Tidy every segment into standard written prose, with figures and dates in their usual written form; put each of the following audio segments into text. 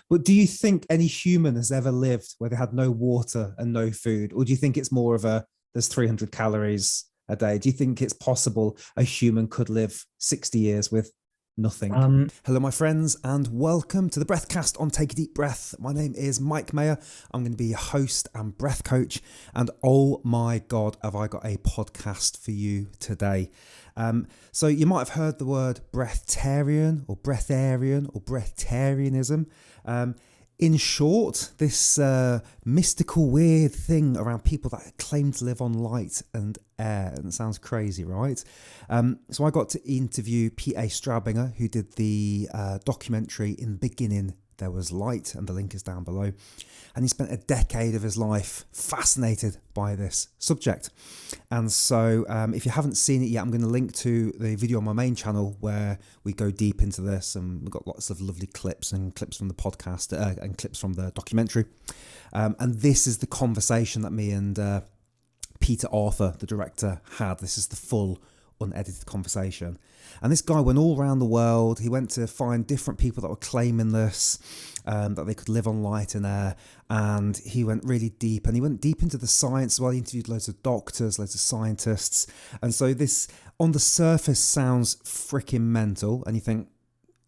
But do you think any human has ever lived where they had no water and no food? Or do you think it's more of there's 300 calories a day? Do you think it's possible a human could live 60 years with nothing? Hello, my friends, and welcome to the Breathcast on Take a Deep Breath. My name is Mike Maher. I'm going to be your host and breath coach. And oh my God, have I got a podcast for you today. So you might have heard the word breatharian or breatharian or breatharianism. In short, this mystical, weird thing around people that claim to live on light and air. And it sounds crazy, right? So I got to interview P.A. Straubinger, who did the documentary In the Beginning, There Was Light, and the link is down below. And he spent a decade of his life fascinated by this subject. And so if you haven't seen it yet, I'm going to link to the video on my main channel where we go deep into this, and we've got lots of lovely clips and clips from the podcast and clips from the documentary. And this is the conversation that me and Peter Arthur, the director, had. This is the full unedited conversation. And this guy went all around the world. He went to find different people that were claiming this, that they could live on light and air. And he went really deep, and he went deep into the science as well. He interviewed loads of doctors, loads of scientists. And so this on the surface sounds freaking mental. And you think,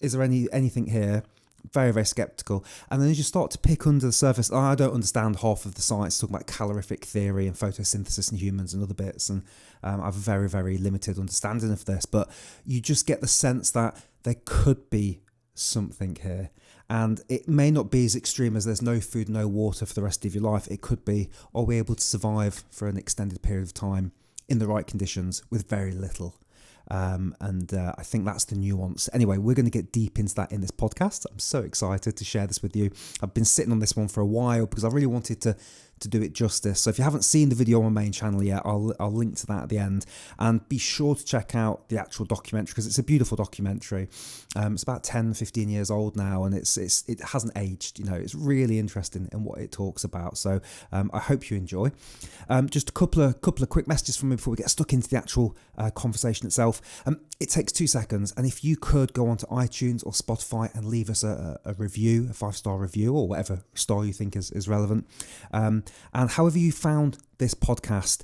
is there anything here? Very, very skeptical. And then as you start to pick under the surface, I don't understand half of the science, talking about calorific theory and photosynthesis in humans and other bits. And I have a very, very limited understanding of this. But you just get the sense that there could be something here. And it may not be as extreme as there's no food, no water for the rest of your life. It could be, are we able to survive for an extended period of time in the right conditions with very little? I think that's the nuance. Anyway, we're going to get deep into that in this podcast. I'm so excited to share this with you. I've been sitting on this one for a while because I really wanted to do it justice. So if you haven't seen the video on my main channel yet, I'll link to that at the end. And be sure to check out the actual documentary because it's a beautiful documentary. It's about 10, 15 years old now, and it hasn't aged. You know, it's really interesting in what it talks about. So I hope you enjoy. Just a couple of quick messages from me before we get stuck into the actual conversation itself. It takes 2 seconds, and if you could go onto iTunes or Spotify and leave us a review, a 5-star review, or whatever star you think is relevant. And however you found this podcast,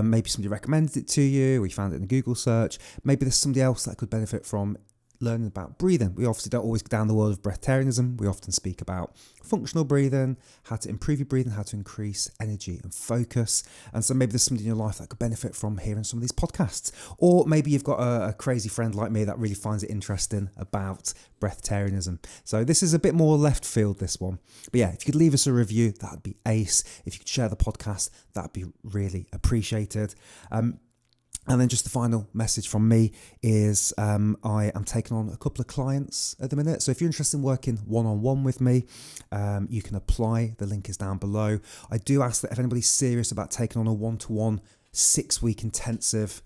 maybe somebody recommended it to you, or you found it in a Google search, maybe there's somebody else that could benefit from learning about breathing. We obviously don't always go down the world of breatharianism. We often speak about functional breathing, how to improve your breathing, how to increase energy and focus. And so maybe there's somebody in your life that could benefit from hearing some of these podcasts. Or maybe you've got a crazy friend like me that really finds it interesting about breatharianism. So this is a bit more left field, this one. But yeah, if you could leave us a review, that'd be ace. If you could share the podcast, that'd be really appreciated. And then just the final message from me is I am taking on a couple of clients at the minute. So if you're interested in working one-on-one with me, you can apply. The link is down below. I do ask that if anybody's serious about taking on a one-to-one 6-week intensive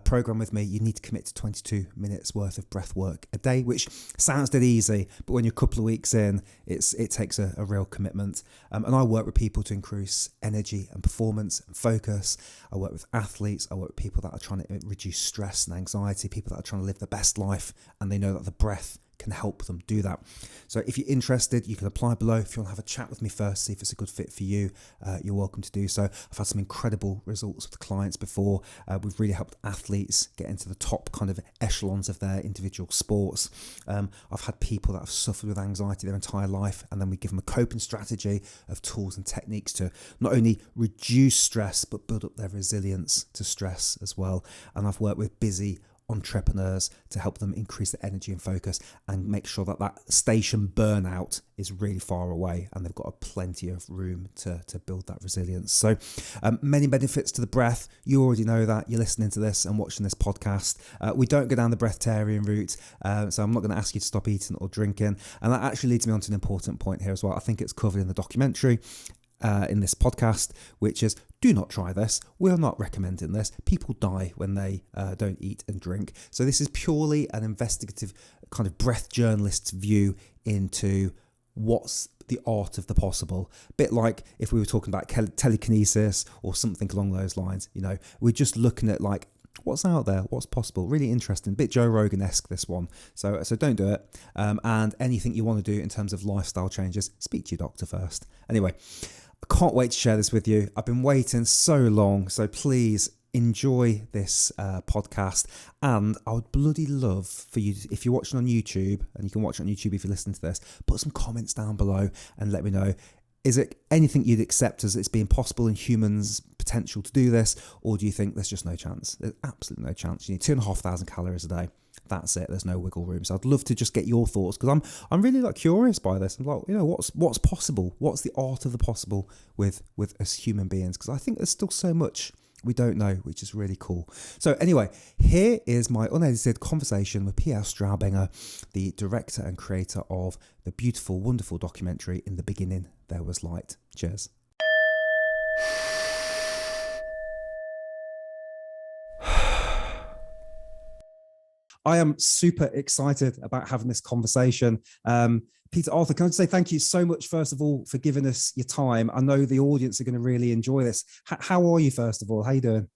program with me, you need to commit to 22 minutes worth of breath work a day, which sounds dead easy, but when you're a couple of weeks in, it takes a real commitment. And I work with people to increase energy and performance and focus. I work with athletes. I work with people that are trying to reduce stress and anxiety, people that are trying to live the best life, and they know that the breath can help them do that. So if you're interested, you can apply below. If you want to have a chat with me first, see if it's a good fit for you, you're welcome to do so. I've had some incredible results with clients before. We've really helped athletes get into the top kind of echelons of their individual sports. I've had people that have suffered with anxiety their entire life, and then we give them a coping strategy of tools and techniques to not only reduce stress, but build up their resilience to stress as well. And I've worked with busy entrepreneurs to help them increase their energy and focus and make sure that station burnout is really far away and they've got plenty of room to build that resilience. So many benefits to the breath. You already know that. You're listening to this and watching this podcast. We don't go down the breatharian route, so I'm not going to ask you to stop eating or drinking. And that actually leads me on to an important point here as well. I think it's covered in the documentary in this podcast, which is, do not try this. We're not recommending this. People die when they don't eat and drink. So this is purely an investigative kind of breath journalist's view into what's the art of the possible. A bit like if we were talking about telekinesis or something along those lines. You know, we're just looking at like what's out there, what's possible. Really interesting, bit Joe Rogan-esque, this one. So don't do it. And anything you want to do in terms of lifestyle changes, speak to your doctor first. Anyway, I can't wait to share this with you. I've been waiting so long, so please enjoy this podcast. And I would bloody love for you, if you're watching on YouTube, and you can watch it on YouTube if you listen to this, put some comments down below and let me know. Is it anything you'd accept as it's being possible in humans' potential to do this, or do you think there's just no chance? There's absolutely no chance. You need 2,500 calories a day. That's it. There's no wiggle room. So I'd love to just get your thoughts, because I'm really like curious by this. I'm like, what's possible? What's the art of the possible with us human beings? Because I think there's still so much we don't know, which is really cool. So anyway, here is my unedited conversation with Pierre Straubinger, the director and creator of the beautiful, wonderful documentary In the Beginning There Was Light. Cheers. I am super excited about having this conversation. Peter, Arthur, can I just say thank you so much, first of all, for giving us your time. I know the audience are going to really enjoy this. How are you, first of all? How are you doing?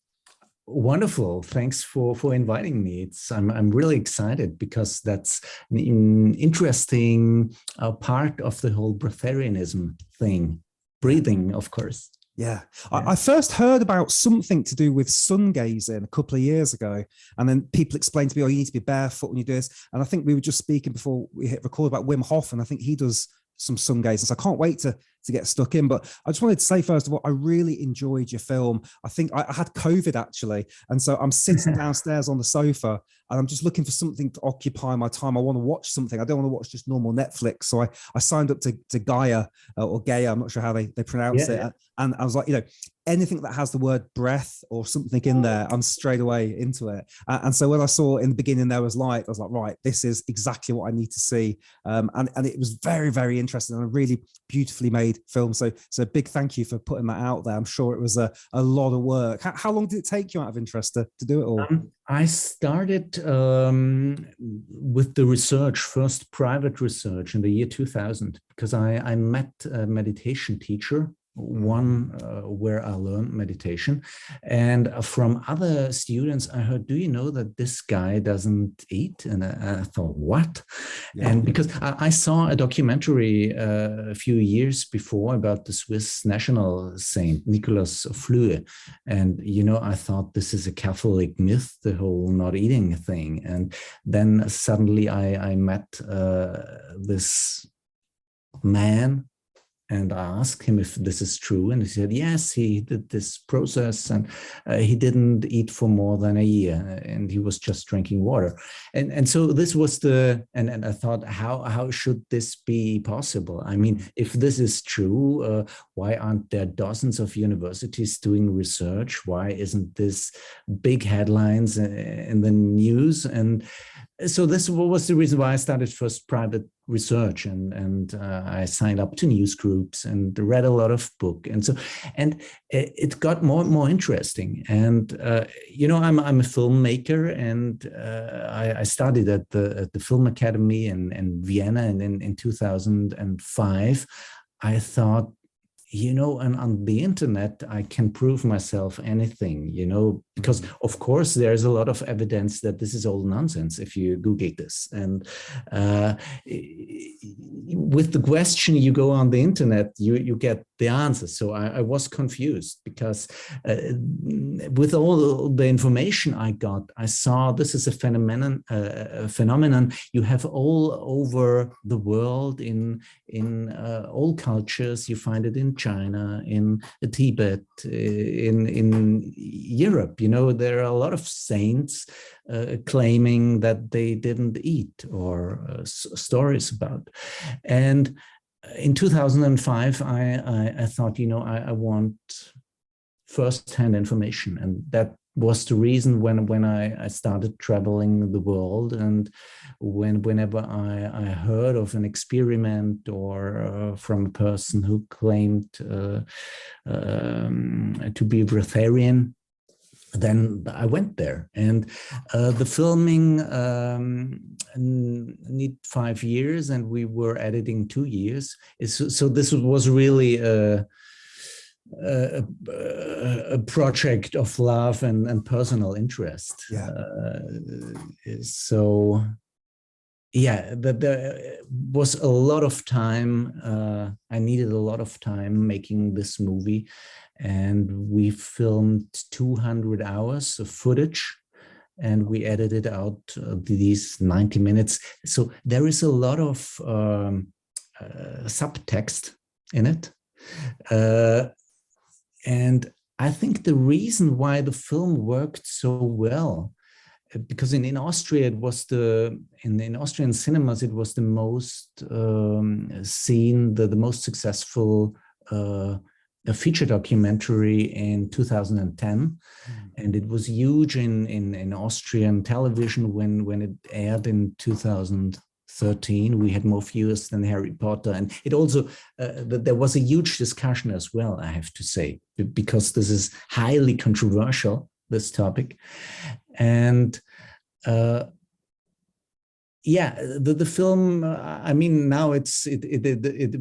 Wonderful. Thanks for inviting me. I'm really excited because that's an interesting part of the whole breatharianism thing. Breathing, of course. Yeah. I first heard about something to do with sun gazing a couple of years ago. And then people explained to me, you need to be barefoot when you do this. And I think we were just speaking before we hit record about Wim Hof, and I think he does some sun gazing. So I can't wait to get stuck in. But I just wanted to say, first of all, I really enjoyed your film. I think I had COVID actually. And so I'm sitting downstairs on the sofa and I'm just looking for something to occupy my time. I want to watch something. I don't want to watch just normal Netflix. So I signed up to Gaia or Gaia. I'm not sure how they pronounce it. And I was like, anything that has the word breath or something in there, I'm straight away into it. And so when I saw In the Beginning There Was Light, I was like, right, this is exactly what I need to see. And it was very, very interesting and a really beautifully made film. So big thank you for putting that out there. I'm sure it was a lot of work. How long did it take you, out of interest, to do it all? I started with the research, first private research in the year 2000, because I met a meditation teacher, one where I learned meditation. And from other students, I heard, do you know that this guy doesn't eat? And I thought, what? Yeah. And because I saw a documentary a few years before about the Swiss national saint, Nicolas Flue. And, I thought this is a Catholic myth, the whole not eating thing. And then suddenly I met this man, and I asked him if this is true. And he said, yes, he did this process and he didn't eat for more than a year and he was just drinking water. And so this was and I thought, how should this be possible? I mean, if this is true, why aren't there dozens of universities doing research? Why isn't this big headlines in the news? And so this was the reason why I started first private research, and I signed up to news groups and read a lot of books, and it got more and more interesting. And I'm a filmmaker, and I studied at the Film Academy in Vienna, and in 2005, I thought, and on the internet, I can prove myself anything, because of course there's a lot of evidence that this is all nonsense if you Google this. And with the question you go on the internet, you get the answer. So I was confused because with all the information I got, I saw this is a phenomenon you have all over the world in all cultures. You find it in China, in Tibet, in Europe. There are a lot of saints claiming that they didn't eat, or stories about. And in 2005, I thought, I want first-hand information, and that was the reason when I started traveling the world, and whenever I heard of an experiment or from a person who claimed to be breatharian, then I went there. And the filming need 5 years, and we were editing 2 years. So this was really a project of love and personal interest. Yeah. So yeah, there was a lot of time. I needed a lot of time making this movie, and we filmed 200 hours of footage, and we edited out these 90 minutes. So there is a lot of subtext in it. And I think the reason why the film worked so well, because in Austria, it was in Austrian cinemas, it was the most seen, the most successful feature documentary in 2010. And it was huge in Austrian television when it aired in 2013. We had more viewers than Harry Potter. And it also, there was a huge discussion as well, I have to say, because this is highly controversial, this topic. And yeah, the film, I mean, now it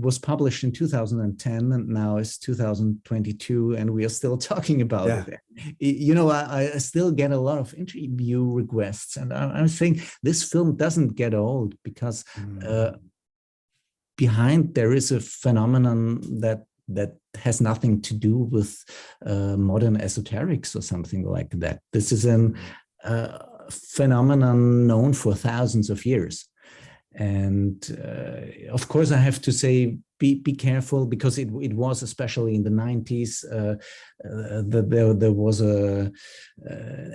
was published in 2010, and now it's 2022, and we are still talking about it. You know, I still get a lot of interview requests, and I'm saying this film doesn't get old, because behind there is a phenomenon that has nothing to do with modern esoterics or something like that. This is an phenomenon known for thousands of years. And of course, I have to say, be careful, because it was, especially in the 90s, there was a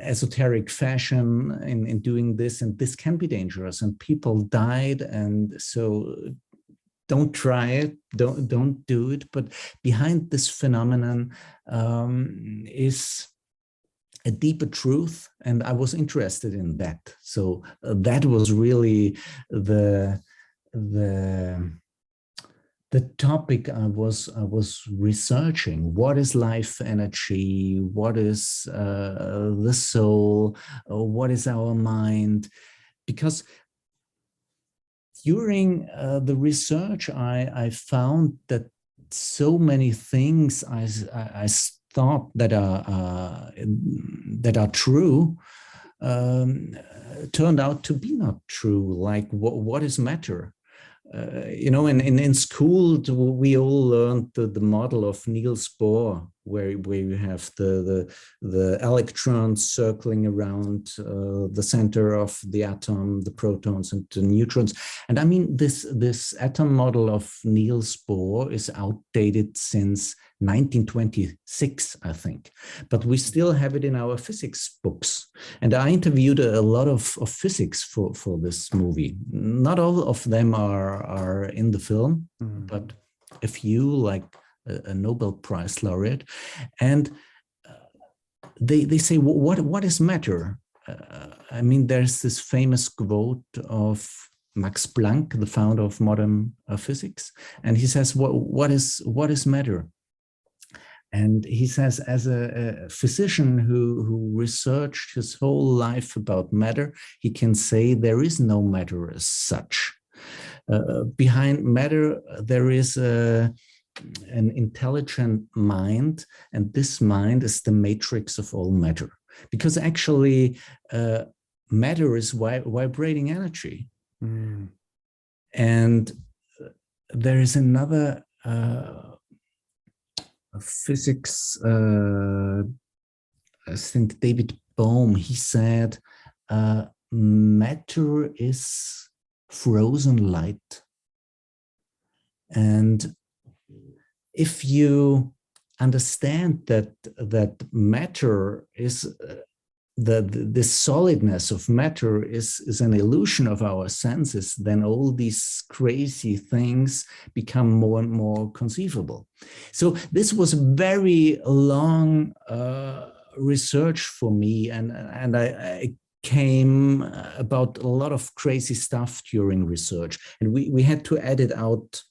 esoteric fashion in doing this, and this can be dangerous, and people died. And so don't try it, don't do it. But behind this phenomenon is a deeper truth, and I was interested in that. So that was really the topic I was researching. What is life energy? What is the soul? What is our mind? Because during the research, I found that so many things I thought that are true turned out to be not true. Like what is matter? You know, in school we all learned the model of Niels Bohr, where you have the electrons circling around the center of the atom, the protons and the neutrons. And I mean, this atom model of Niels Bohr is outdated since 1926, I think, but we still have it in our physics books. And I interviewed a lot of physics for this movie. Not all of them are in the film, but a few, like a Nobel Prize laureate. And they say, what is matter? I mean, there's this famous quote of Max Planck, the founder of modern physics, and he says, what is matter? And he says, as a physician who researched his whole life about matter, he can say there is no matter as such. Behind matter, there is an intelligent mind, and this mind is the matrix of all matter. Because actually, matter is vibrating energy. And there is another physics, I think David Bohm, he said, matter is frozen light. And if you understand that matter is the solidness of matter is an illusion of our senses, then all these crazy things become more and more conceivable. So this was very long research for me, and I came about a lot of crazy stuff during research, and we had to edit out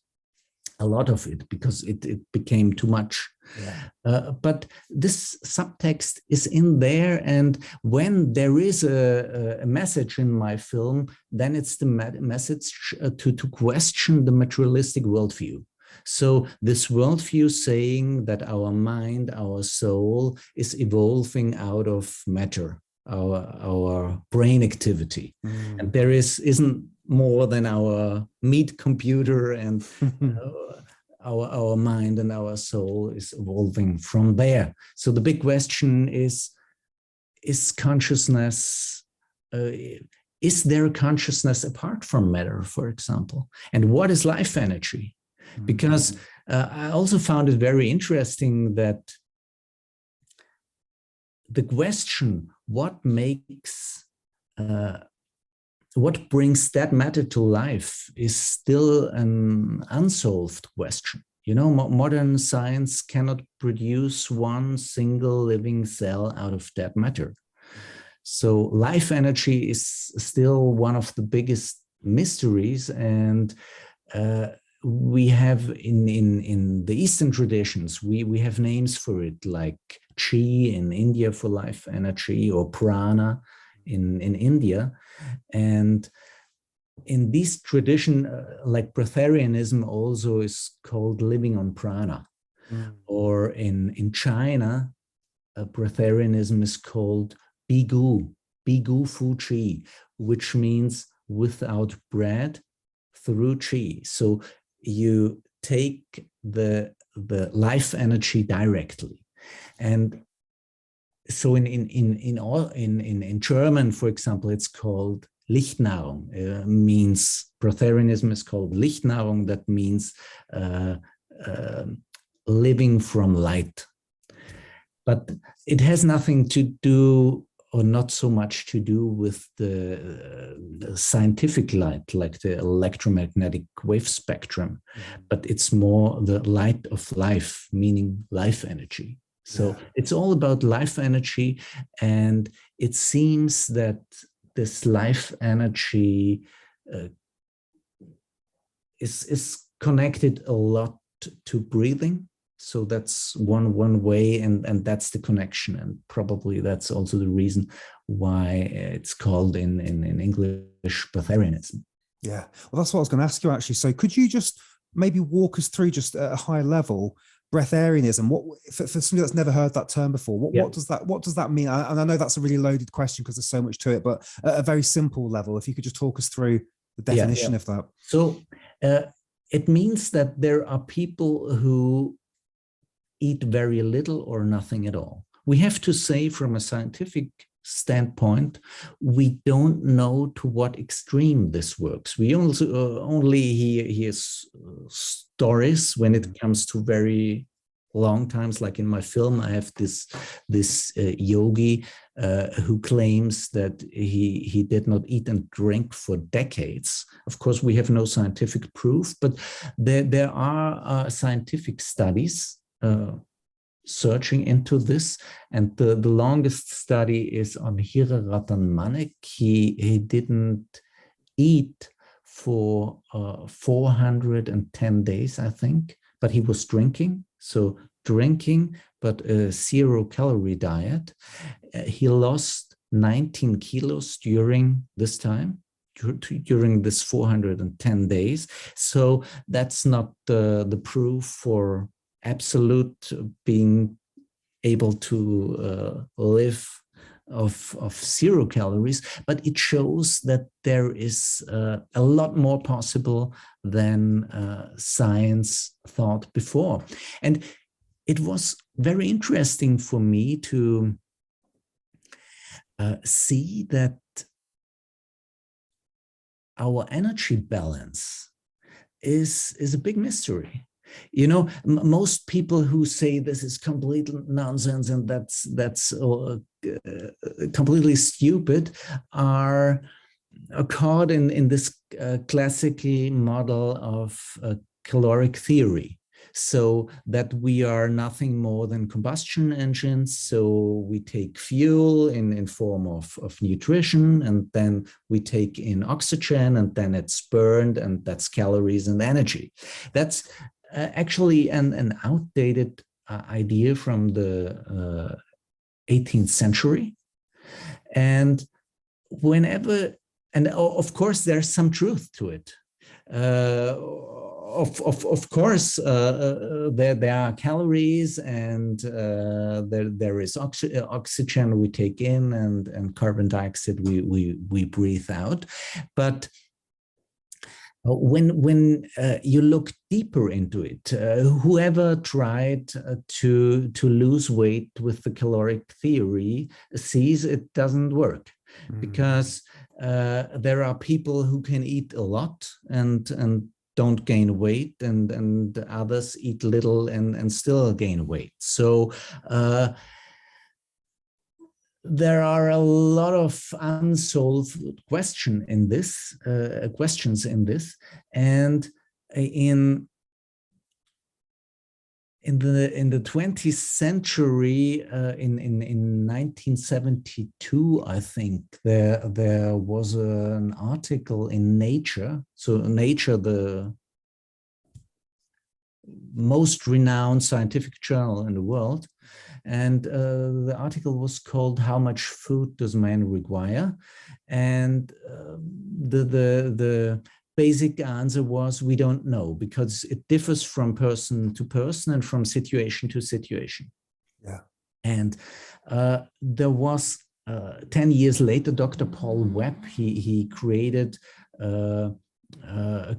a lot of it because it became too much. Yeah. But this subtext is in there, and when there is a message in my film, then it's the message to question the materialistic worldview. So this worldview saying that our mind, our soul is evolving out of matter, our brain activity. And there isn't more than our meat computer, and our mind and our soul is evolving from there. So the big question is consciousness, is there a consciousness apart from matter, for example? And what is life energy? Because I also found it very interesting that the question, what brings that matter to life, is still an unsolved question. You know, modern science cannot produce one single living cell out of that matter. So life energy is still one of the biggest mysteries, and we have in the Eastern traditions, we have names for it, like chi in India for life energy, or prana in India. And in this tradition, like Breatharianism also is called living on prana. Or in China, Breatharianism is called bigu fu chi, which means without bread through chi. So you take the life energy directly. And so in German, for example, it's called Lichtnahrung. Means Breatharianism is called Lichtnahrung. That means living from light. But it has nothing to do, or not so much to do, with the scientific light, like the electromagnetic wave spectrum, but it's more the light of life, meaning life energy. So it's all about life energy, and it seems that this life energy is connected a lot to breathing. So that's one way, and that's the connection, and probably that's also the reason why it's called in English Breatharianism. Yeah, well, that's what I was going to ask you, actually. So could you just maybe walk us through, just at a high level, Breatharianism? What, for somebody that's never heard that term before, what does that mean? And I know that's a really loaded question because there's so much to it, but at a very simple level, if you could just talk us through the definition of that. So it means that there are people who eat very little or nothing at all. We have to say, from a scientific standpoint, we don't know to what extreme this works. We also only hear stories when it comes to very long times. Like in my film, I have this yogi who claims that he did not eat and drink for decades. Of course, we have no scientific proof, but there are scientific studies searching into this, and the longest study is on Hira Ratan Manek. He didn't eat for 410 days, I think, but he was drinking. So drinking, but a 0-calorie diet. He lost 19 kilos during this time, during this 410 days. So that's not the proof for absolute being able to live of 0 calories, but it shows that there is a lot more possible than science thought before. And it was very interesting for me to see that our energy balance is a big mystery. You know, most people who say this is complete nonsense and that's completely stupid are caught in this classical model of caloric theory. So that we are nothing more than combustion engines. So we take fuel in form of nutrition, and then we take in oxygen, and then it's burned, and that's calories and energy. That's actually an outdated idea from the 18th century. And of course, there's some truth to it. of course, there are calories, and there is oxygen we take in, and carbon dioxide we breathe out. But when you look deeper into it, whoever tried to lose weight with the caloric theory sees it doesn't work, because there are people who can eat a lot and don't gain weight, and others eat little and still gain weight. So there are a lot of unsolved questions in this, and in the 20th century, in 1972, I think there was an article in Nature. So Nature, the most renowned scientific journal in the world, and the article was called "How Much Food Does Man Require?" And the basic answer was, we don't know, because it differs from person to person and from situation to situation. Yeah. And there was 10 years later, Dr. Paul Webb, he created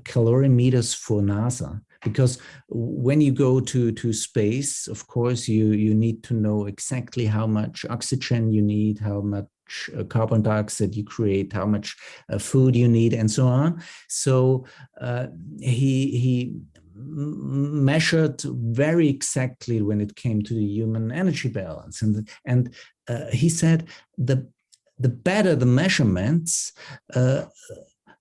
calorimeters for NASA, because when you go to space, of course, you need to know exactly how much oxygen you need, how much carbon dioxide you create, how much food you need, and so on. So he measured very exactly when it came to the human energy balance, and he said the better the measurements,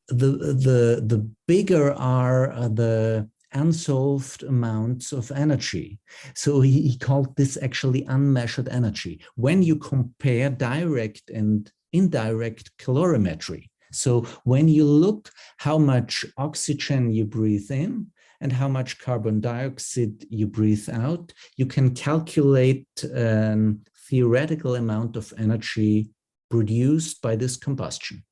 the bigger are the unsolved amounts of energy. So he called this actually unmeasured energy. When you compare direct and indirect calorimetry, so when you look how much oxygen you breathe in and how much carbon dioxide you breathe out, you can calculate a theoretical amount of energy produced by this combustion.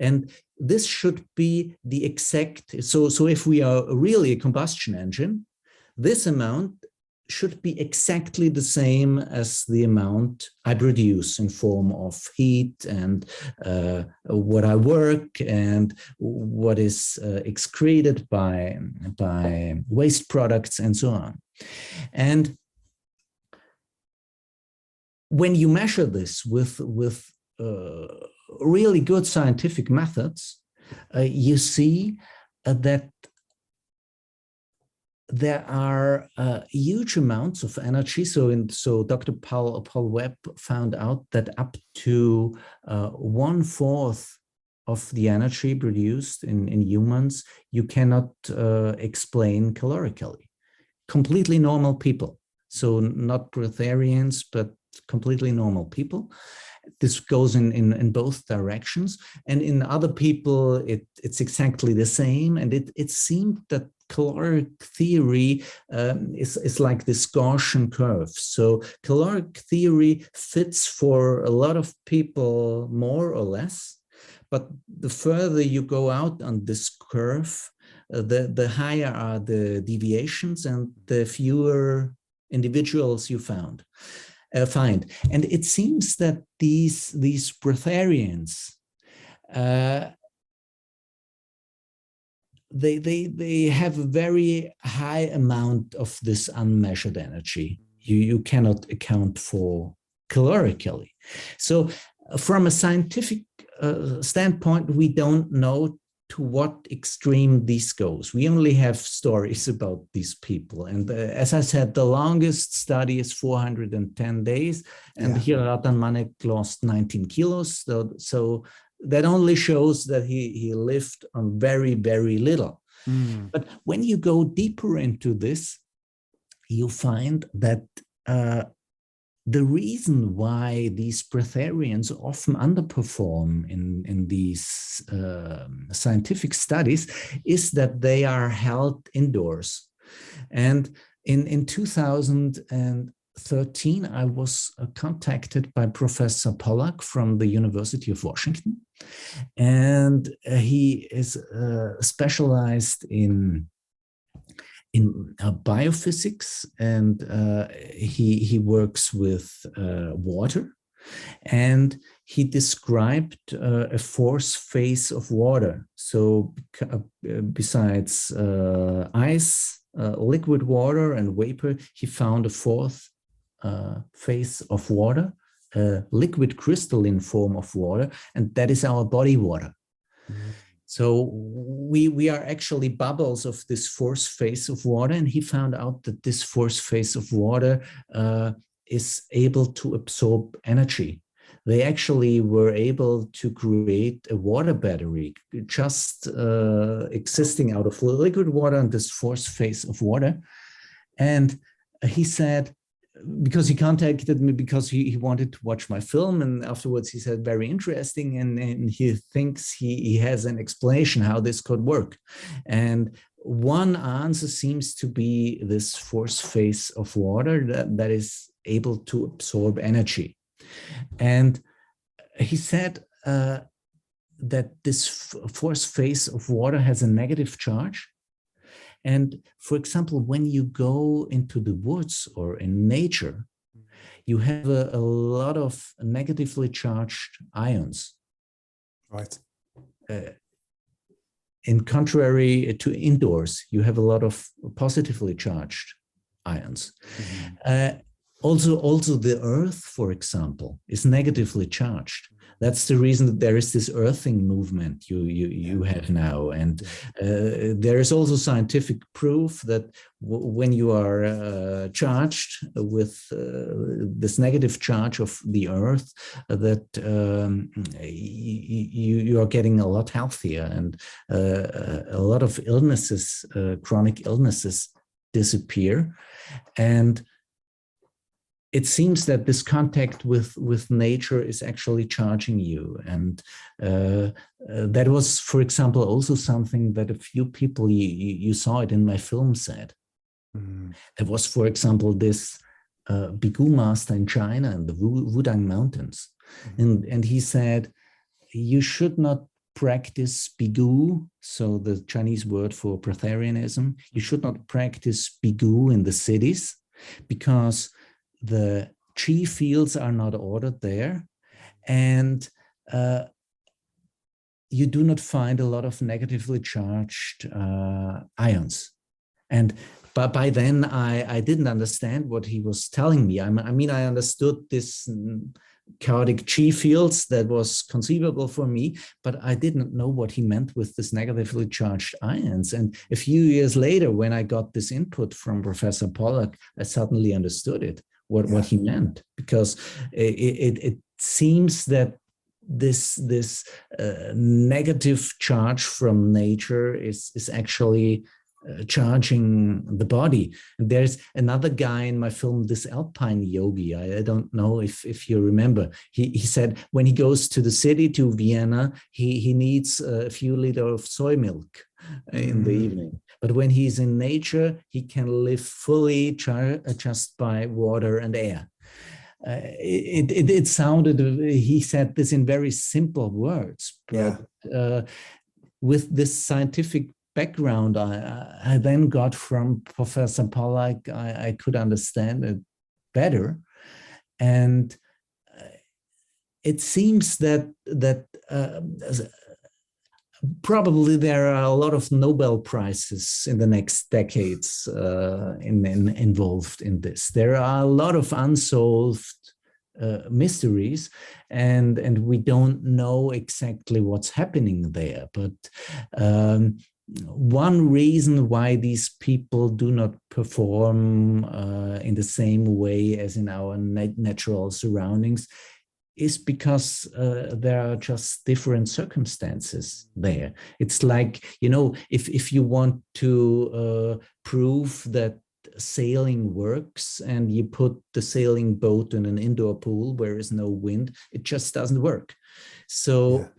And this should be the exact, so if we are really a combustion engine, this amount should be exactly the same as the amount I produce in form of heat and what I work and what is excreted by waste products and so on. And when you measure this with really good scientific methods, you see that there are huge amounts of energy. So Dr. Paul Webb found out that up to 1/4 of the energy produced in humans, you cannot explain calorically. Completely normal people. So not breatharians, but completely normal people. This goes in both directions. And in other people, it's exactly the same. And it seemed that caloric theory is like this Gaussian curve. So caloric theory fits for a lot of people more or less. But the further you go out on this curve, the higher are the deviations and the fewer individuals you find. And it seems that these breatharians, they have a very high amount of this unmeasured energy. You cannot account for calorically. So from a scientific standpoint, we don't know to what extreme this goes. We only have stories about these people. And as I said, the longest study is 410 days. And here Ratan Manek lost 19 kilos. So that only shows that he lived on very, very little. But when you go deeper into this, you find that the reason why these breatharians often underperform in these scientific studies is that they are held indoors. And in 2013, I was contacted by Professor Pollack from the University of Washington. And he is specialized in in biophysics, and he works with water, and he described a fourth phase of water. So besides ice, liquid water, and vapor, he found a fourth phase of water, a liquid crystalline form of water, and that is our body water. Mm. So we are actually bubbles of this fourth phase of water, and he found out that this fourth phase of water is able to absorb energy. They actually were able to create a water battery just existing out of liquid water and this fourth phase of water. And he said, because he contacted me because he wanted to watch my film, and afterwards he said, very interesting, and he thinks he has an explanation how this could work. And one answer seems to be this fourth phase of water that is able to absorb energy. And he said that this fourth phase of water has a negative charge. And for example, when you go into the woods or in nature, you have a lot of negatively charged ions. Right. In contrary to indoors, you have a lot of positively charged ions. Mm-hmm. Also, the earth, for example, is negatively charged. That's the reason that there is this earthing movement you have now. And there is also scientific proof that when you are charged with this negative charge of the earth, that you are getting a lot healthier, and a lot of illnesses, chronic illnesses, disappear. And it seems that this contact with nature is actually charging you. And that was, for example, also something that a few people, you saw it in my film, said. Mm. There was, for example, this Bigu master in China in the Wudang Mountains. Mm-hmm. And he said, you should not practice Bigu, so the Chinese word for Breatharianism, you should not practice Bigu in the cities, because the chi fields are not ordered there, and you do not find a lot of negatively charged ions. And by then, I didn't understand what he was telling me. I mean, I understood this chaotic chi fields that was conceivable for me, but I didn't know what he meant with this negatively charged ions. And a few years later, when I got this input from Professor Pollack, I suddenly understood it. What he meant, because it seems that this negative charge from nature is actually charging the body. And there's another guy in my film, this alpine yogi. I don't know if you remember. He said when he goes to the city, to Vienna, he needs a few liters of soy milk in the evening. But when he's in nature, he can live fully just by water and air. It sounded, he said this in very simple words, but with this scientific background I then got from Professor Pollack, I could understand it better. And it seems that probably there are a lot of Nobel Prizes in the next decades involved in this. There are a lot of unsolved mysteries, and we don't know exactly what's happening there. But one reason why these people do not perform in the same way as in our natural surroundings is because there are just different circumstances there. It's like, you know, if you want to prove that sailing works and you put the sailing boat in an indoor pool where is no wind, it just doesn't work. So,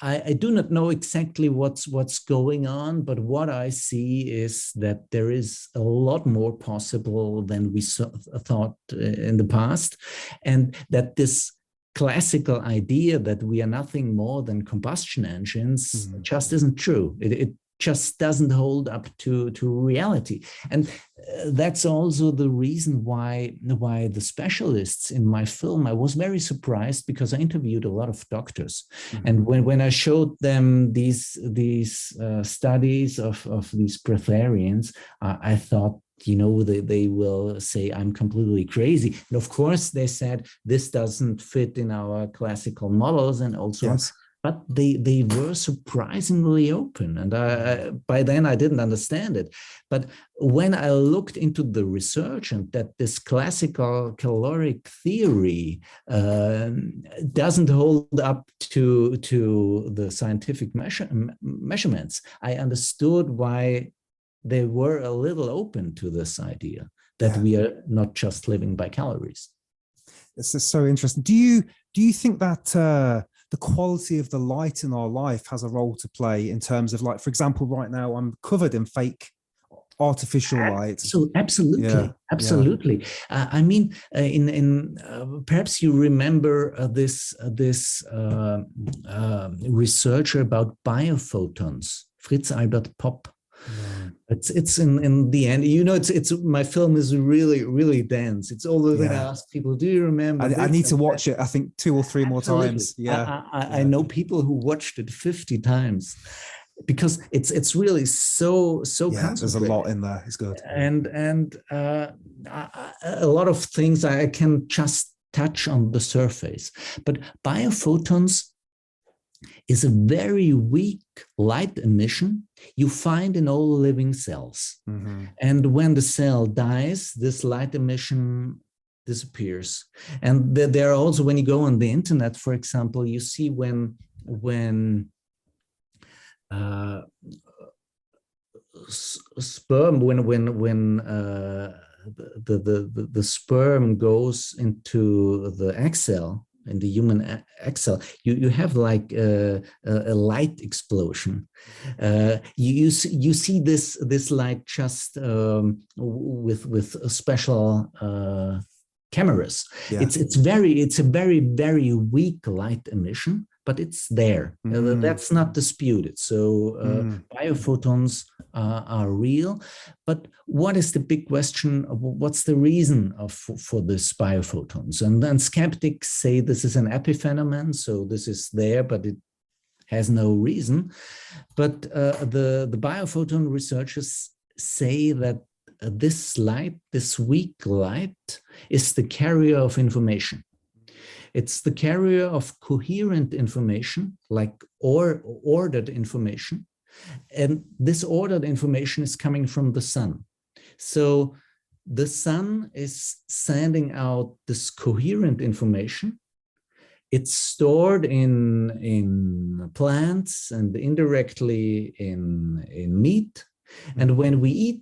I do not know exactly what's going on, but what I see is that there is a lot more possible than we thought in the past, and that this classical idea that we are nothing more than combustion engines just isn't true. It just doesn't hold up to reality. And that's also the reason why the specialists in my film, I was very surprised because I interviewed a lot of doctors. Mm-hmm. And when I showed them these studies of these breatharians, I thought, they will say I'm completely crazy. And of course, they said this doesn't fit in our classical models and also. Yes. But they were surprisingly open. And by then I didn't understand it. But when I looked into the research and that this classical caloric theory doesn't hold up to the scientific measurements, I understood why they were a little open to this idea that we are not just living by calories. This is so interesting. Do you think that the quality of the light in our life has a role to play in terms of, like, for example, right now I'm covered in fake artificial light? Absolutely. I mean, perhaps you remember this researcher about biophotons, Fritz Albert Popp. No. It's in the end, it's my film is really dense. It's all that I ask people, do you remember? I need to watch it, I think 2 or 3 more times. I know people who watched it 50 times because it's really so there's a lot in there. It's good. And a lot of things I can just touch on the surface, but biophotons is a very weak light emission you find in all living cells. Mm-hmm. And when the cell dies, this light emission disappears. And there are also, when you go on the internet, for example, you see when sperm, the sperm goes into the egg cell, in the human egg cell, you have like a light explosion. You see this light just with a special cameras. It's a very weak light emission, but it's there. That's not disputed. So biophotons are real. But what is the big question? What's the reason for this biophotons? And then skeptics say this is an epiphenomenon, so this is there, but it has no reason. But the biophoton researchers say that this light, this weak light, is the carrier of information. It's the carrier of coherent information, like ordered information. And this ordered information is coming from the sun. So the sun is sending out this coherent information. It's stored in plants and indirectly in meat. And when we eat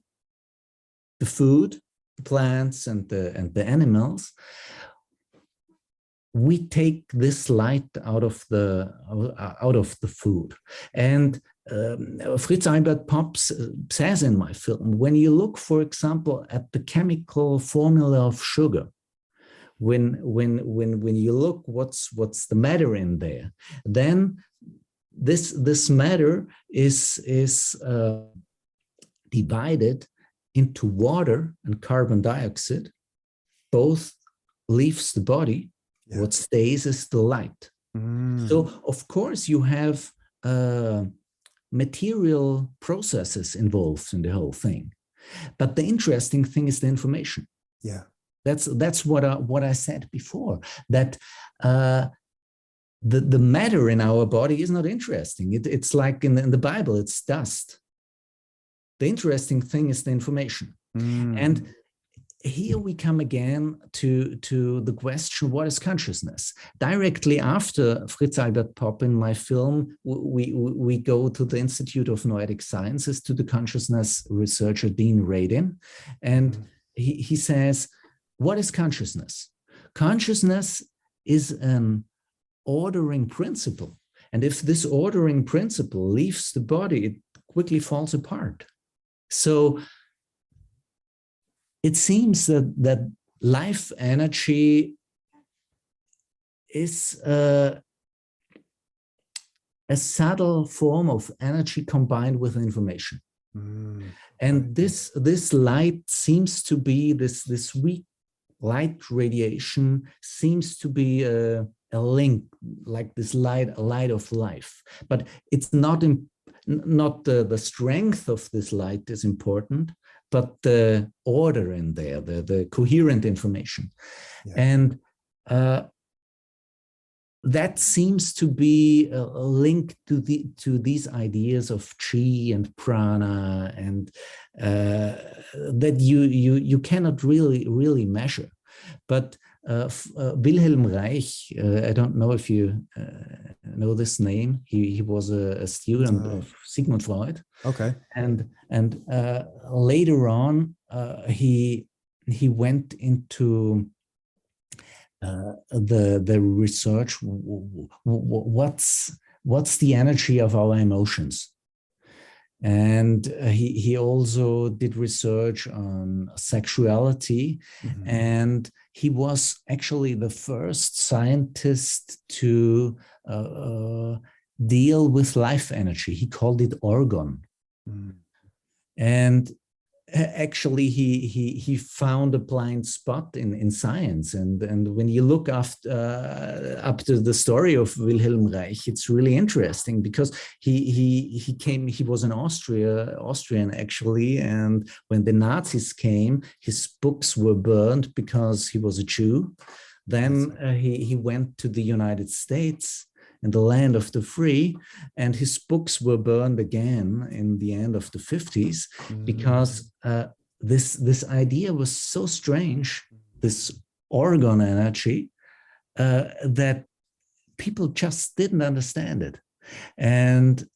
the food, the plants and the animals, we take this light out of the food. And Fritz Albert Popp says in my film, when you look, for example, at the chemical formula of sugar, when you look what's the matter in there, then this matter is divided into water and carbon dioxide. Both leaves the body. Yeah. What stays is the light. So of course you have material processes involved in the whole thing, but the interesting thing is the information. Yeah, that's what I said before, that the matter in our body is not interesting. It's like in the Bible, it's dust. The interesting thing is the information. And here we come again to the question, what is consciousness? Directly after Fritz Albert Popp in my film, we go to the Institute of Noetic Sciences, to the consciousness researcher, Dean Radin. And he says, what is consciousness? Consciousness is an ordering principle. And if this ordering principle leaves the body, it quickly falls apart. So it seems that life energy is a subtle form of energy combined with information. And this light seems to be, this weak light radiation seems to be a link, like this light of life. But it's not the strength of this light is important, but the order in there, the coherent information. Yeah. And that seems to be a link to these ideas of chi and prana, and that you cannot really measure. But Wilhelm Reich, I don't know if you know this name. He was a student of Sigmund Freud. Okay. And later on, he went into the research. What's the energy of our emotions? And he also did research on sexuality, and he was actually the first scientist to deal with life energy. He called it orgon. And actually he found a blind spot in science, and when you look up to the story of Wilhelm Reich, it's really interesting, because he was an Austrian actually, and when the Nazis came, his books were burned because he was a Jew. Then he went to the United States, in the land of the free, and his books were burned again in the end of the 50s, because this idea was so strange, this orgon energy, that people just didn't understand it. And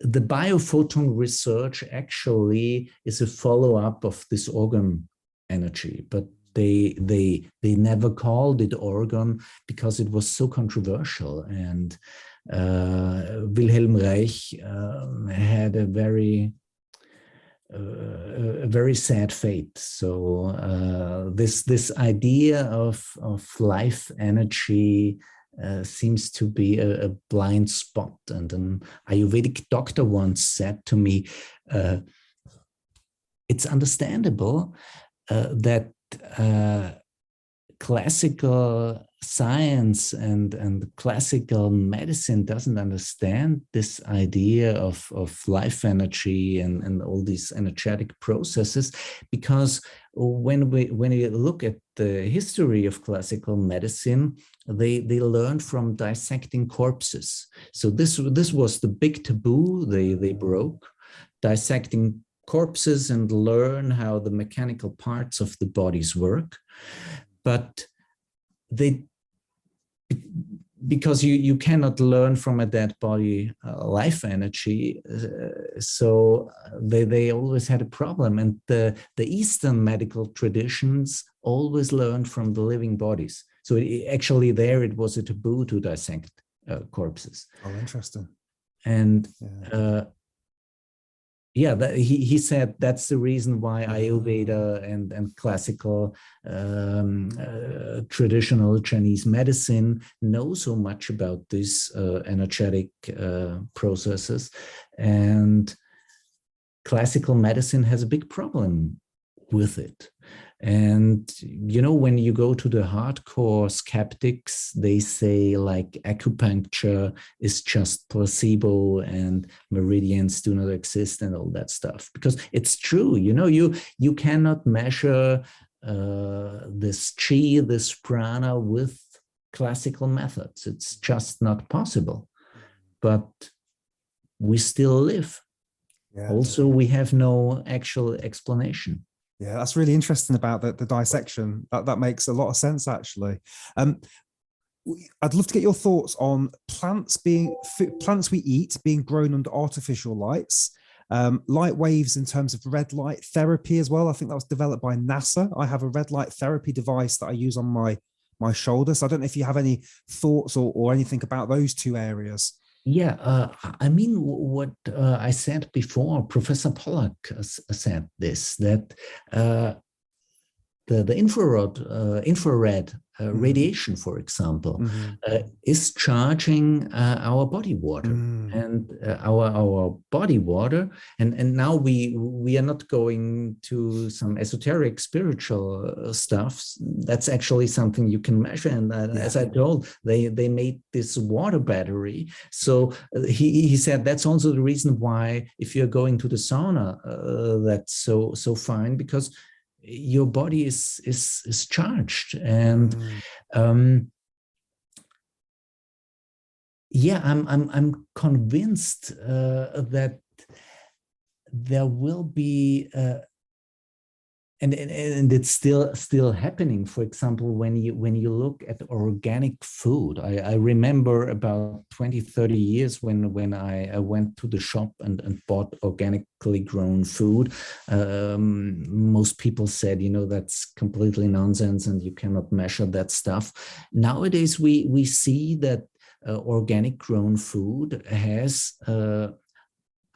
the biophoton research actually is a follow-up of this orgon energy, but they never called it orgon because it was so controversial. And Wilhelm Reich had a very sad fate. So this idea of life energy seems to be a blind spot. And an Ayurvedic doctor once said to me, it's understandable that classical science and classical medicine doesn't understand this idea of life energy and all these energetic processes, because when you look at the history of classical medicine, they learned from dissecting corpses. So this was the big taboo they broke, dissecting corpses and learn how the mechanical parts of the bodies work. But because you cannot learn from a dead body life energy, so they always had a problem. And the Eastern medical traditions always learned from the living bodies. So actually there it was a taboo to dissect corpses. Oh, interesting. And he said that's the reason why Ayurveda and classical traditional Chinese medicine know so much about these energetic processes. And classical medicine has a big problem with it. And, you know, when you go to the hardcore skeptics, they say like acupuncture is just placebo and meridians do not exist and all that stuff, because it's true. You know, you cannot measure this chi, this prana with classical methods. It's just not possible, but we still live. Yeah. Also, we have no actual explanation. Yeah, that's really interesting about the dissection. That makes a lot of sense, actually. I'd love to get your thoughts on plants we eat being grown under artificial lights, light waves in terms of red light therapy as well. I think that was developed by NASA. I have a red light therapy device that I use on my shoulder. So I don't know if you have any thoughts or anything about those two areas. Yeah, I mean, what I said before, Professor Pollack said this, that the infrared radiation, for example, is charging our body water and our body water. And now we are not going to some esoteric spiritual stuff. That's actually something you can measure. And as I told, they made this water battery. So he said that's also the reason why if you're going to the sauna, that's so fine, because your body is charged. And yeah, I'm convinced that there will be and it's still happening. For example, when you look at organic food, I remember about 20-30 years when I went to the shop and bought organically grown food. Most people said, that's completely nonsense and you cannot measure that stuff. Nowadays we see that organic grown food has a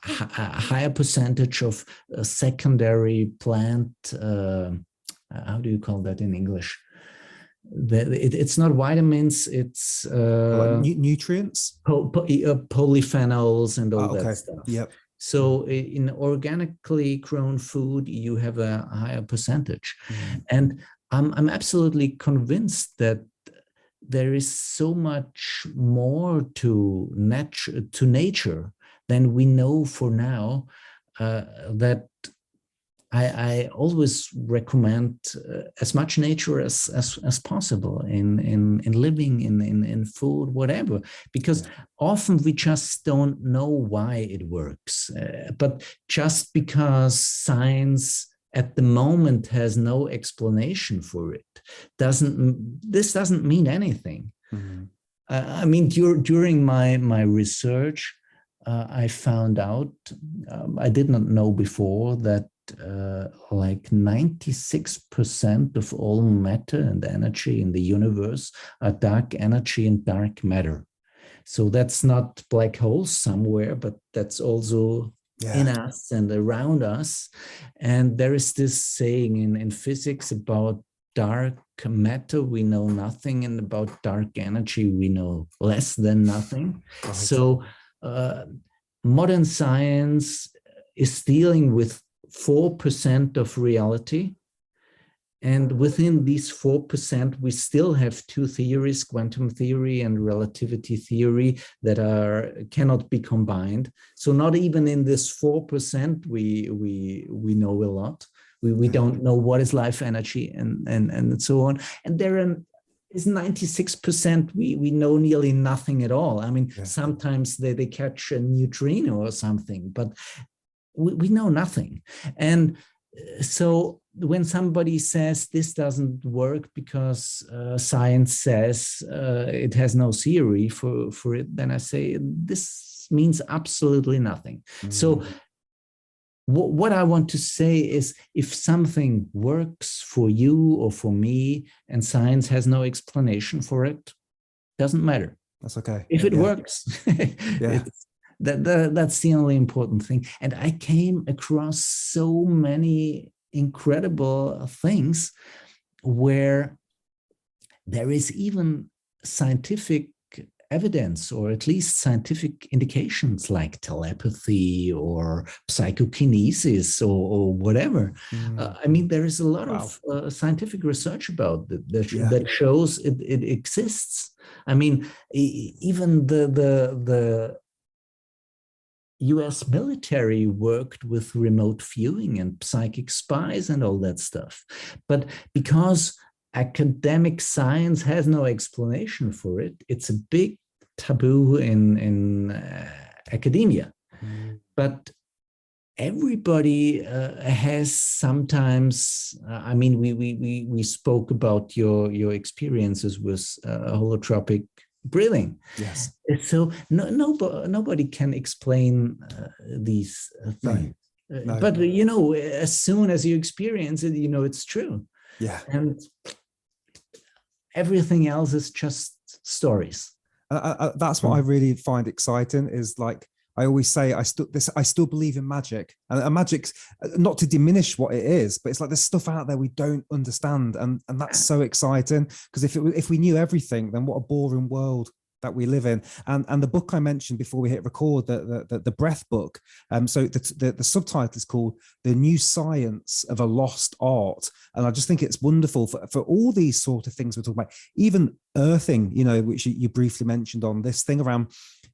higher percentage of secondary plant, how do you call that in English? It's not vitamins, it's nutrients, polyphenols and all that stuff. Yep. So in organically grown food, you have a higher percentage. And I'm absolutely convinced that there is so much more to nature than we know for now, that I always recommend as much nature as possible in living, in food, whatever, because often we just don't know why it works. But just because science at the moment has no explanation for it, this doesn't mean anything. I mean, during my research, I found out, I did not know before, that like 96% of all matter and energy in the universe are dark energy and dark matter. So that's not black holes somewhere, but that's also in us and around us. And there is this saying in physics about dark matter, we know nothing, and about dark energy, we know less than nothing. Right. So modern science is dealing with 4% of reality. And within these 4%, we still have two theories, quantum theory and relativity theory, that cannot be combined. So not even in this 4% we know a lot. We don't know what is life energy and so on. And there is 96% we know nearly nothing at all. I mean, sometimes they catch a neutrino or something, but we know nothing. And so when somebody says this doesn't work because science says it has no theory for it, then I say this means absolutely nothing. So what I want to say is, if something works for you or for me and science has no explanation for it, doesn't matter. That's okay. If it works, that's the only important thing. And I came across so many incredible things where there is even scientific evidence, or at least scientific indications, like telepathy or psychokinesis or whatever. I mean, there is a lot of scientific research about that shows it exists. I mean, even the US military worked with remote viewing and psychic spies and all that stuff. But because academic science has no explanation for it, it's a big taboo in academia. But everybody has sometimes, I mean, we spoke about your experiences with holotropic breathing. Yes. So nobody can explain these things. No. But as soon as you experience it, it's true. Yeah. And everything else is just stories. That's what I really find exciting, is like I always say I still believe in magic, and magic's not to diminish what it is, but it's like there's stuff out there we don't understand, and that's so exciting, because if we knew everything, then what a boring world that we live in. And the book I mentioned before we hit record, the breath book, so the subtitle is called The New Science of a Lost Art, and I just think it's wonderful for all these sort of things we're talking about, even earthing, you know, which you briefly mentioned, on this thing around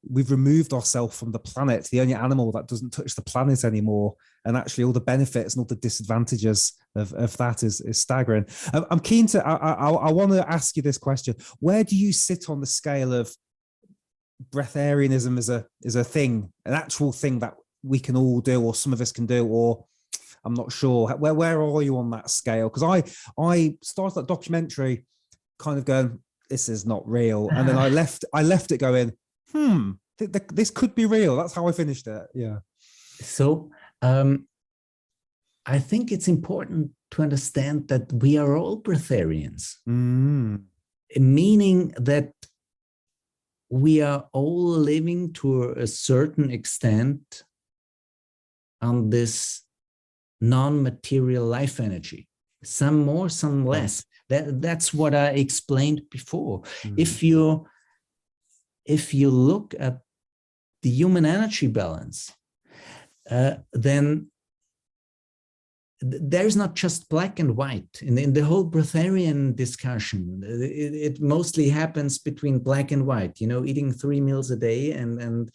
we've removed ourselves from the planet, the only animal that doesn't touch the planet anymore, and actually all the benefits and all the disadvantages of that is staggering. I'm keen to, I want to ask you this question: where do you sit on the scale of breatharianism as a thing, an actual thing that we can all do, or some of us can do, or I'm not sure, where are you on that scale? Because I started that documentary kind of going, this is not real, and then I left it going, this could be real. That's how I finished it. Yeah. So I think it's important to understand that we are all breatharians, meaning that we are all living to a certain extent on this non-material life energy, some more, some less. That's what I explained before. If you look at the human energy balance, then there's not just black and white. In the whole breatharian discussion, it mostly happens between black and white, you know, eating 3 meals a day and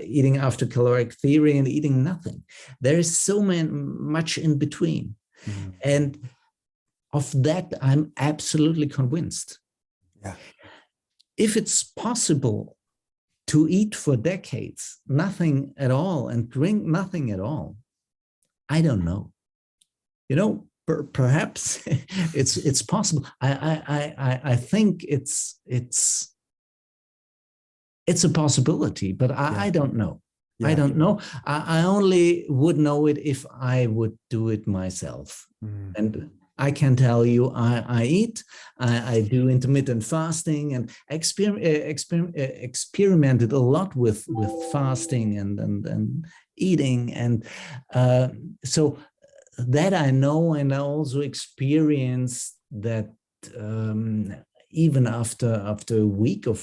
eating after caloric theory and eating nothing. There is so much in between. And of that, I'm absolutely convinced. Yeah. If it's possible to eat for decades, nothing at all, and drink nothing at all, I don't know. You know, perhaps it's possible. I think it's a possibility, but I don't know. Yeah. I don't know. I only would know it if I would do it myself. And I can tell you, I eat, I do intermittent fasting, and experimented a lot with fasting and eating, and so that I know, and I also experienced that even after a week of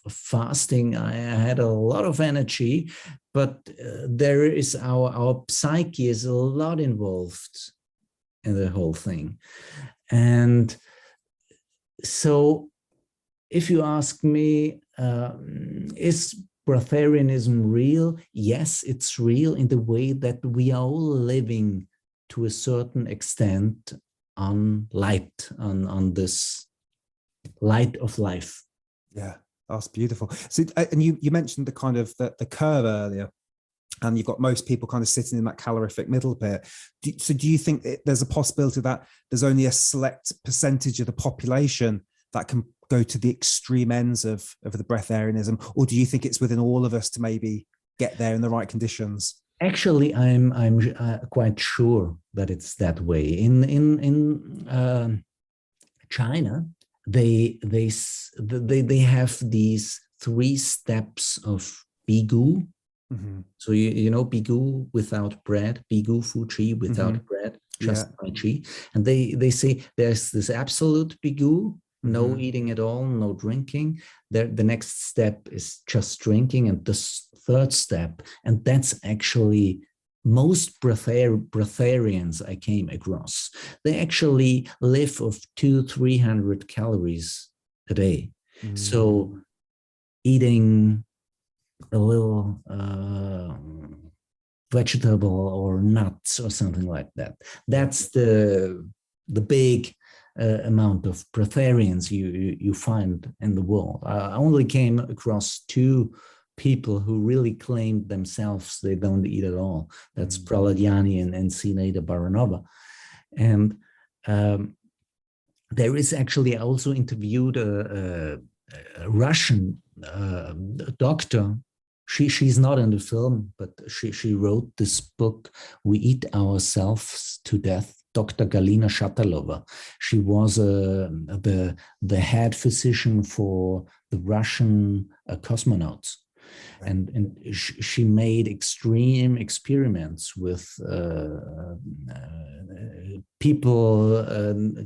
fasting, I had a lot of energy, but there is our psyche is a lot involved in the whole thing. And so if you ask me, is breatharianism real? Yes, it's real in the way that we are all living to a certain extent on light, on this light of life. Yeah, that's beautiful. So, and you mentioned the kind of the curve earlier, and you've got most people kind of sitting in that calorific middle bit. So do you think there's a possibility that there's only a select percentage of the population that can go to the extreme ends of the breatharianism, or do you think it's within all of us to maybe get there in the right conditions? Actually, I'm quite sure that it's that way. In China, they have these 3 steps of bigu. So you know bigu without bread, bigu fuji without bread, just by chi. And they say there's this absolute bigu, no eating at all, no drinking. The next step is just drinking, and the 3rd step, and that's actually most breatharians I came across. They actually live of 200-300 calories a day. So eating a little vegetable or nuts or something like that. That's the big amount of breatharians you find in the world. I only came across 2 people who really claimed themselves they don't eat at all. That's Praladyani and Sineda Baranova. And there is actually, I also interviewed a Russian doctor. She's not in the film, but she wrote this book, We Eat Ourselves to Death, Dr. Galina Shatalova. She was the head physician for the Russian cosmonauts. Right. And she made extreme experiments with people,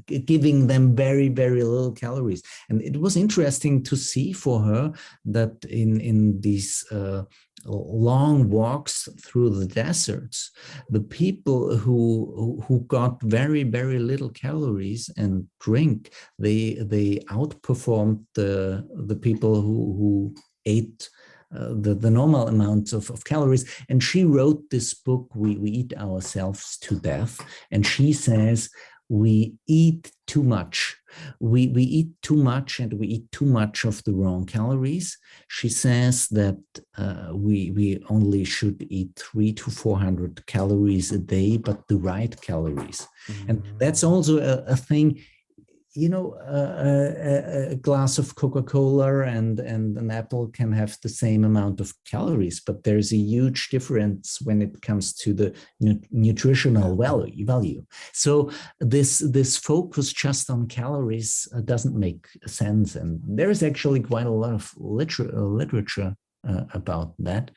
giving them very, very little calories. And it was interesting to see for her that in these long walks through the deserts, the people who got very, very little calories and drink, they outperformed the people who ate the normal amounts of calories. And she wrote this book, We Eat Ourselves to Death. And she says, we eat too much. We eat too much, and we eat too much of the wrong calories. She says that we only should eat 300 to 400 calories a day, but the right calories. And that's also a thing. You know, a glass of Coca-Cola and an apple can have the same amount of calories, but there's a huge difference when it comes to the nutritional value. So this focus just on calories doesn't make sense. And there is actually quite a lot of literature about that.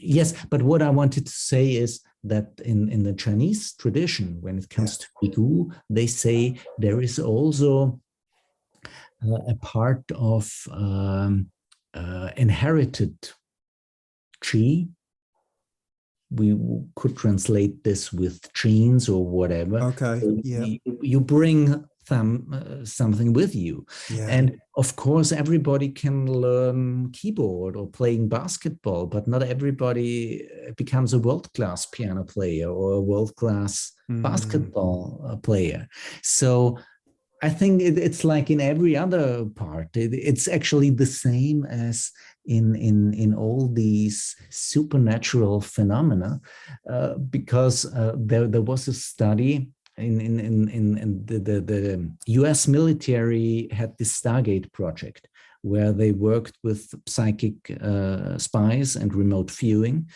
Yes, but what I wanted to say is that in the Chinese tradition, when it comes to Bigu, they say there is also a part of inherited qi. We could translate this with genes or whatever. Okay. So Yeah. you bring something with you. Yeah. And of course, everybody can learn keyboard or playing basketball, but not everybody becomes a world-class piano player or a world-class basketball player. So I think it's like in every other part. It's actually the same as in all these supernatural phenomena, because there was a study in the US military had this Stargate project where they worked with psychic spies and remote viewing.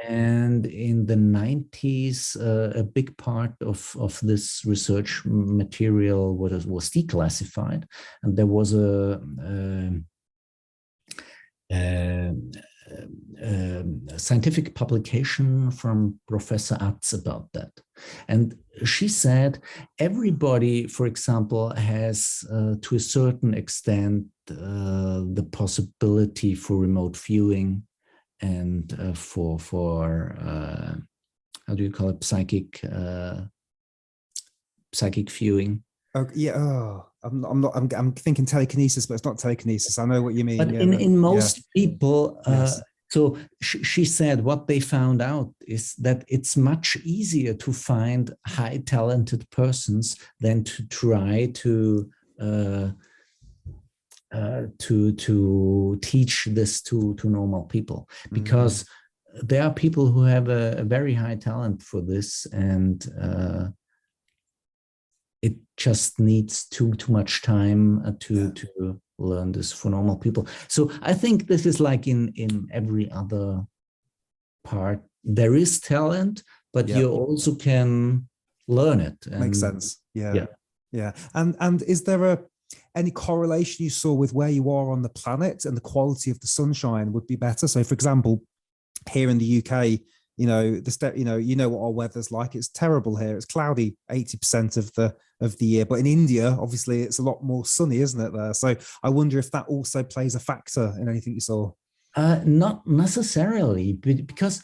And in the 90s, a big part of this research material was declassified. And there was a scientific publication from Professor Atz about that. And she said, everybody, for example, has to a certain extent the possibility for remote viewing and for how do you call it, psychic viewing. Oh, yeah. Oh, I'm thinking telekinesis, but it's not telekinesis. I know what you mean. But yeah, in most people, yes. so she said what they found out is that it's much easier to find high talented persons than to try to teach this to normal people, because there are people who have a very high talent for this, and it just needs too much time to learn this for normal people. So I think this is like in every other part. There is talent, but you also can learn it. And makes sense. Yeah. And is there any correlation you saw with where you are on the planet and the quality of the sunshine would be better? So, for example, here in the UK, you know what our weather's like. It's terrible here. It's cloudy 80% of the year. But in India, obviously, it's a lot more sunny, isn't it there? So I wonder if that also plays a factor in anything you saw. Not necessarily, because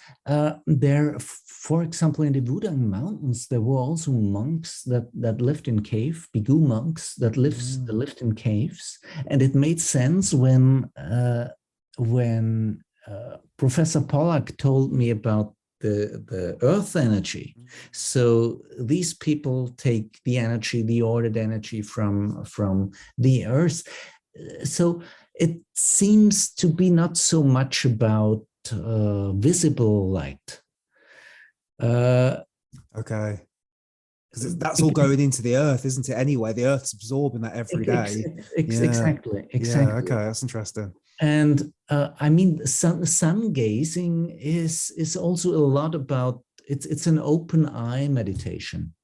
there, for example, in the Wudang Mountains, there were also monks that lived in cave, Bigu monks that lived in caves, and it made sense when Professor Pollack told me about the earth energy. So these people take the energy, the ordered energy from the earth. So it seems to be not so much about visible light. Okay. Because that's all going into the earth, isn't it? Anyway, the earth's absorbing that every day. Exactly. Yeah, okay, that's interesting. And I mean, sun gazing is also a lot about, it's an open eye meditation.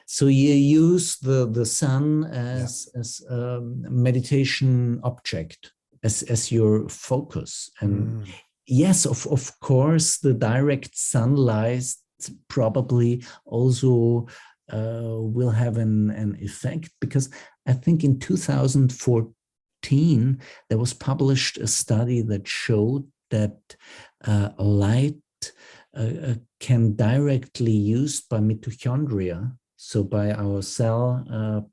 So you use the sun as a meditation object, as your focus. And yes, of course, the direct sunlight probably also will have an effect, because I think in 2014 there was published a study that showed that light can directly used by mitochondria, so by our cell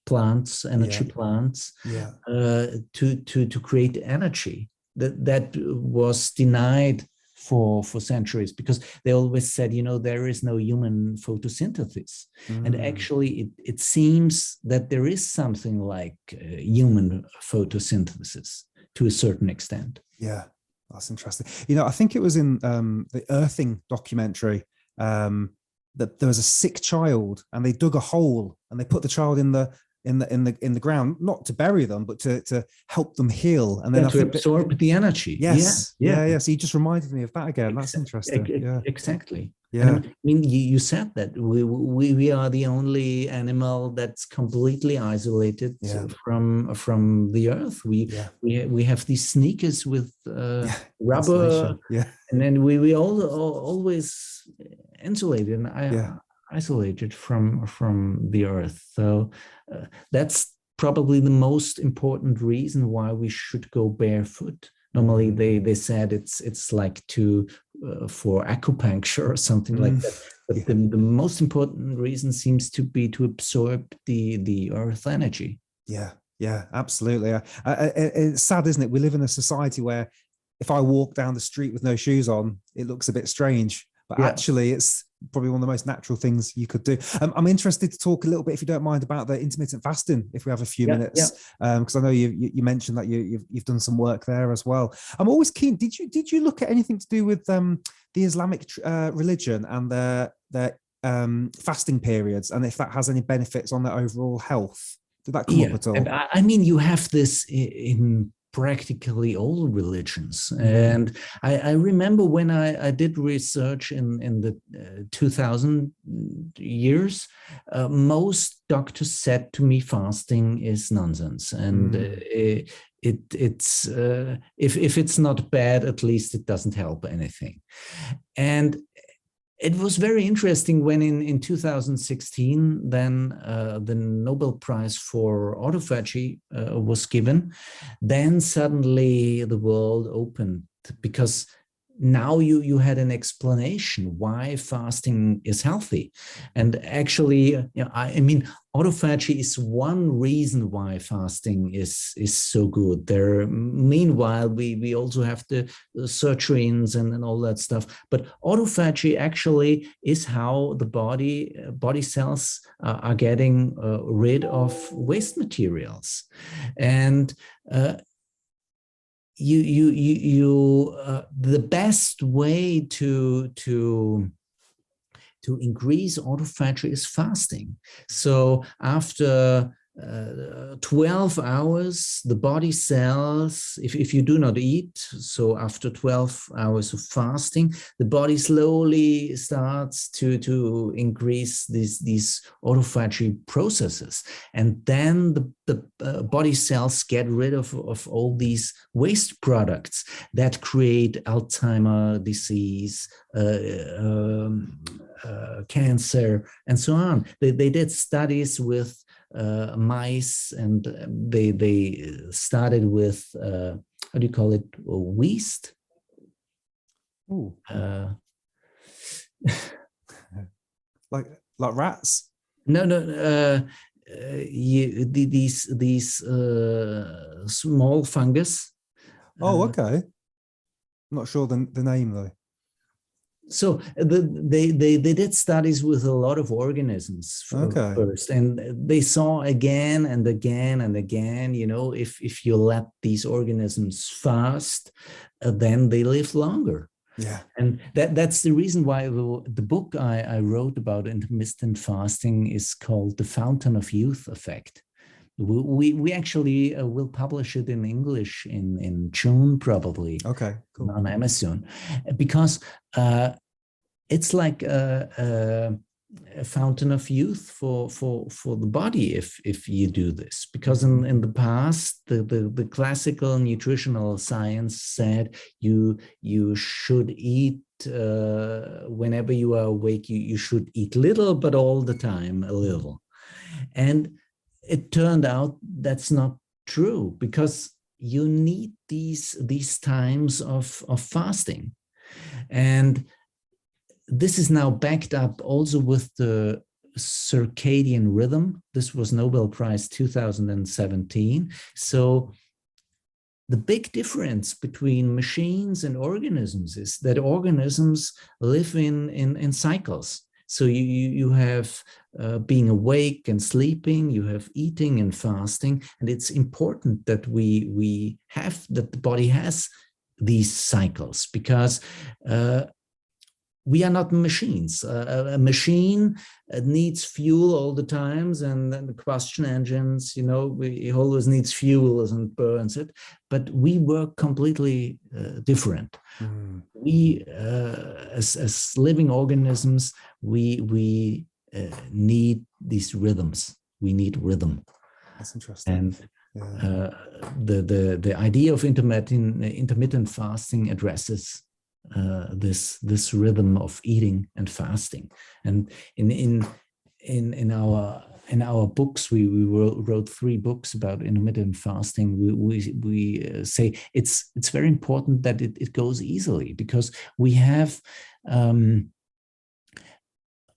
plants, energy plants, to create energy that was denied for centuries, because they always said, there is no human photosynthesis. And actually it seems that there is something like human photosynthesis to a certain extent. Yeah, that's interesting. I think it was in the Earthing documentary that there was a sick child, and they dug a hole and they put the child in the ground, not to bury them, but to help them heal, and then to absorb the energy. Yes, yeah. So you just reminded me of that again. That's interesting. Yeah, exactly. Yeah, and I mean, you said that we are the only animal that's completely isolated from the earth. We have these sneakers with rubber, and then we all always insulated and isolated from the earth. So that's probably the most important reason why we should go barefoot. Normally they said it's like for acupuncture or something like that. But the most important reason seems to be to absorb the earth energy. Yeah, absolutely. It's sad, isn't it? We live in a society where if I walk down the street with no shoes on, it looks a bit strange. But actually, it's probably one of the most natural things you could do. I'm interested to talk a little bit, if you don't mind, about the intermittent fasting, if we have a few minutes, because I know you mentioned that you've done some work there as well. I'm always keen. Did you look at anything to do with the Islamic religion and their fasting periods, and if that has any benefits on their overall health? Did that come up at all? I mean, you have this in practically all religions. And I remember when I did research in the 2000 years, most doctors said to me fasting is nonsense. And it's if it's not bad, at least it doesn't help anything. And it was very interesting when in 2016, then the Nobel Prize for autophagy was given. Then suddenly the world opened, because now you had an explanation why fasting is healthy. And actually, I mean, autophagy is one reason why fasting is so good. Meanwhile, we also have the sirtuins and all that stuff. But autophagy actually is how the body cells are getting rid of waste materials. And the best way to increase autophagy is fasting. So after 12 hours, the body cells, if you do not eat, so after 12 hours of fasting, the body slowly starts to increase these autophagy processes. And then the body cells get rid of all these waste products that create Alzheimer's disease, cancer, and so on. They did studies with mice, and they started with how do you call it, yeast? Like rats? No. These small fungus. Okay. I'm not sure the name though. So they did studies with a lot of organisms first, and they saw again and again and again, if you let these organisms fast, then they live longer. Yeah. And that's the reason why the book I wrote about intermittent fasting is called The Fountain of Youth Effect. We actually will publish it in English in June, probably. Okay, cool. On Amazon, because it's like a a fountain of youth for the body if you do this, because in the past the classical nutritional science said you should eat whenever you are awake, you should eat little, but all the time a little. And it turned out that's not true, because you need these times of fasting. And this is now backed up also with the circadian rhythm. This was Nobel Prize 2017. So the big difference between machines and organisms is that organisms live in cycles. So you have being awake and sleeping, you have eating and fasting, and it's important that that the body has these cycles, because we are not machines. A machine needs fuel all the times, and then the combustion engines, it always needs fuel and burns it. But we work completely different. We, as living organisms, we need these rhythms. We need rhythm. That's interesting. And the idea of intermittent fasting addresses this rhythm of eating and fasting. And in our books, we wrote 3 books about intermittent fasting. We say it's very important that it goes easily, because we have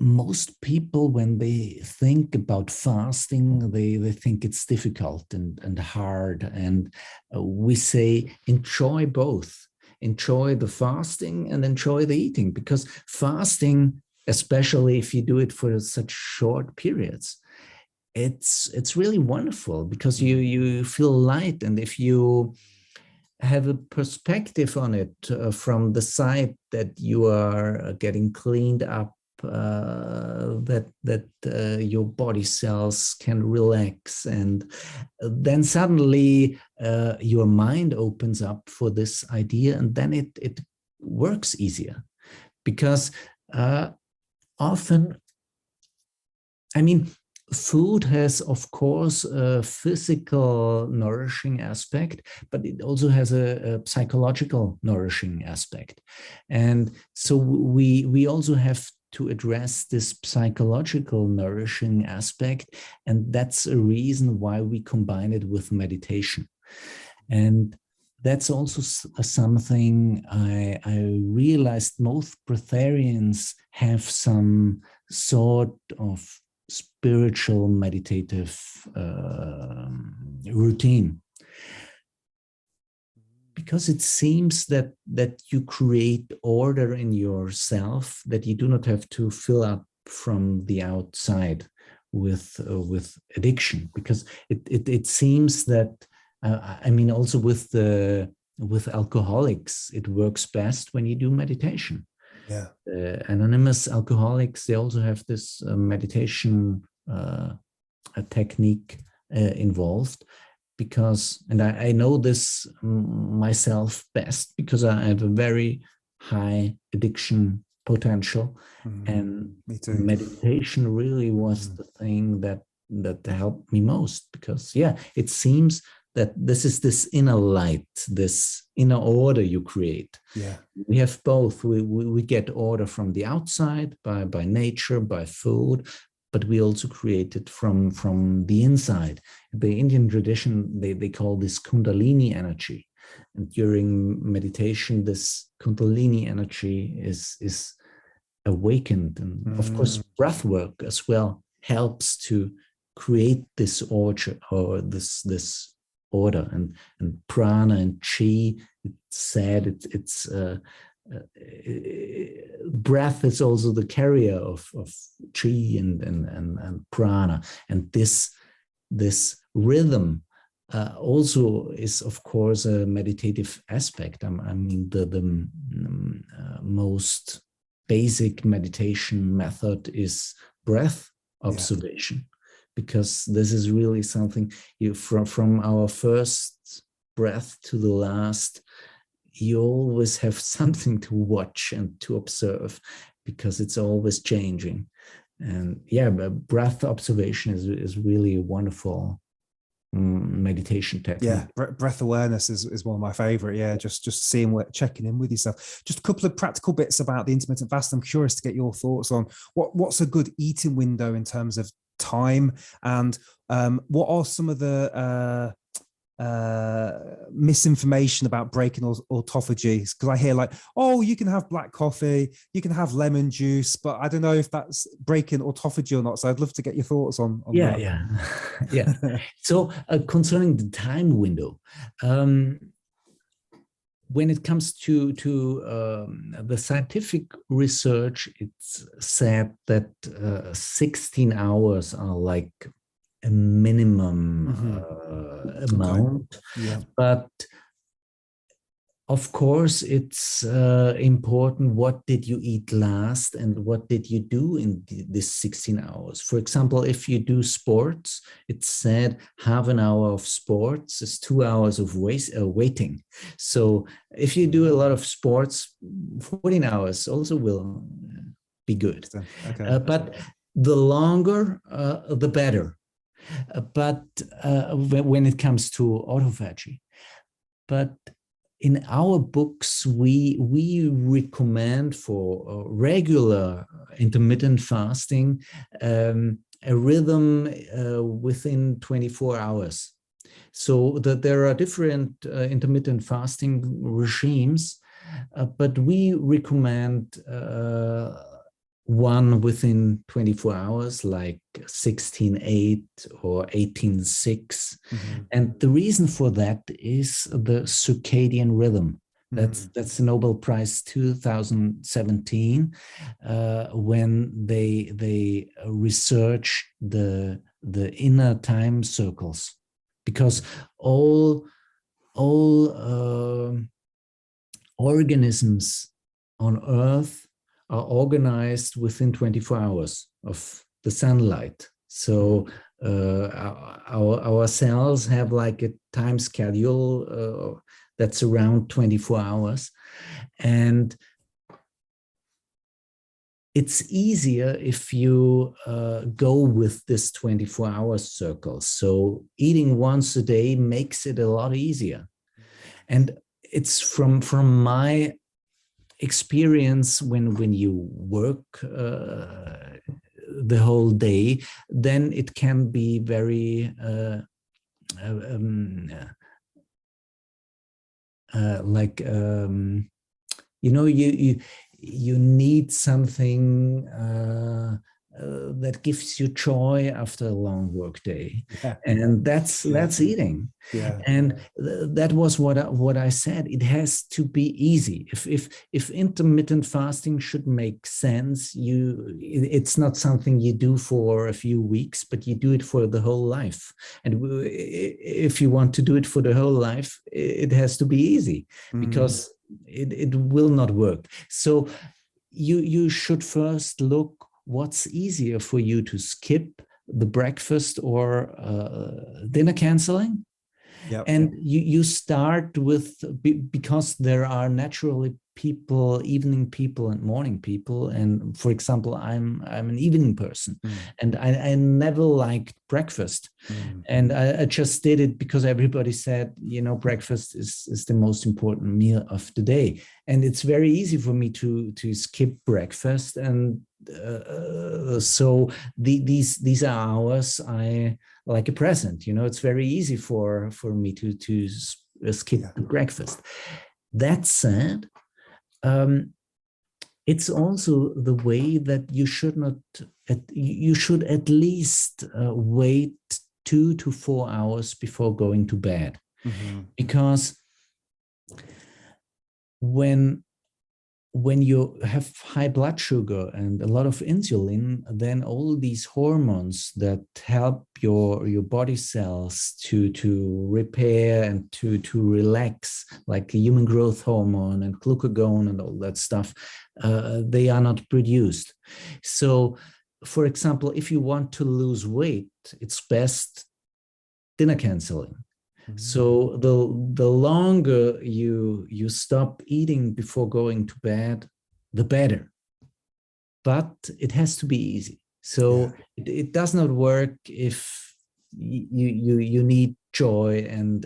most people, when they think about fasting, they think it's difficult and hard. And we say enjoy both. Enjoy the fasting and enjoy the eating, because fasting, especially if you do it for such short periods, it's really wonderful, because you feel light. And if you have a perspective on it from the side that you are getting cleaned up, that your body cells can relax, and then suddenly your mind opens up for this idea, and then it works easier. Because often, food has, of course, a physical nourishing aspect, but it also has a psychological nourishing aspect. And so we also have to address this psychological nourishing aspect. And that's a reason why we combine it with meditation. And that's also something I realized most breatharians have some sort of spiritual meditative routine. Because it seems that you create order in yourself, that you do not have to fill up from the outside with addiction. Because it seems that also with alcoholics, it works best when you do meditation. Yeah. Anonymous alcoholics, they also have this meditation technique involved. Because, and I know this myself best, because I have a very high addiction potential, and meditation really was the thing that helped me most. Because it seems that this is this inner light, this inner order you create. Yeah, we have both. We get order from the outside by nature, by food, but we also create it from the inside. The Indian tradition, they call this Kundalini energy. And during meditation, this Kundalini energy is awakened. And of course, breath work as well helps to create this order, or this order. And prana and chi, it's said it's breath is also the carrier of chi and prana, and this rhythm also is, of course, a meditative aspect. The most basic meditation method is breath observation, because this is really something from our first breath to the last. You always have something to watch and to observe, because it's always changing. And yeah, but breath observation is really a wonderful meditation technique. Yeah, breath awareness is one of my favorite. Yeah, just seeing what, checking in with yourself. Just a couple of practical bits about the intermittent fast. I'm curious to get your thoughts on what's a good eating window in terms of time, and what are some of the misinformation about breaking autophagy, because I hear like, oh, you can have black coffee, you can have lemon juice, but I don't know if that's breaking autophagy or not. So I'd love to get your thoughts on Yeah, that. yeah, yeah. So concerning the time window, when it comes to the scientific research, it's said that 16 hours are like a minimum amount. Yeah. But of course, it's important what did you eat last and what did you do in this 16 hours. For example, if you do sports, it's said half an hour of sports is 2 hours of waiting. So if you do a lot of sports, 14 hours also will be good. Okay. But the longer, the better. But when it comes to autophagy. But in our books, we recommend for regular intermittent fasting a rhythm within 24 hours. So that there are different intermittent fasting regimes, but we recommend one within 24 hours, like 16:8 or 18:6. And the reason for that is the circadian rhythm. That's the Nobel Prize 2017, when they research the inner time circles, because all organisms on Earth are organized within 24 hours of the sunlight. So our cells have like a time schedule that's around 24 hours. And it's easier if you go with this 24-hour circle. So eating once a day makes it a lot easier. And it's from my experience, when you work the whole day, then it can be very you need something that gives you joy after a long work day. Yeah. And that's eating. Yeah. And that was what I said. It has to be easy. If intermittent fasting should make sense, it's not something you do for a few weeks, but you do it for the whole life. And if you want to do it for the whole life, it has to be easy, because it will not work. So you should first look what's easier for you to skip, the breakfast or dinner canceling. Yep. And you start with, because there are naturally people, evening people and morning people. And for example, I'm an evening person, and I never liked breakfast. And I just did it because everybody said, breakfast is the most important meal of the day. And it's very easy for me to skip breakfast. And so these are hours I like a present. It's very easy for me to skip the breakfast. That said, it's also the way that you should at least wait 2 to 4 hours before going to bed, because when you have high blood sugar and a lot of insulin, then all these hormones that help your body cells to repair and to relax, like the human growth hormone and glucagon and all that stuff, they are not produced. So, for example, if you want to lose weight, it's best dinner canceling. So the longer you stop eating before going to bed, the better. But it has to be easy. So it does not work if you need joy and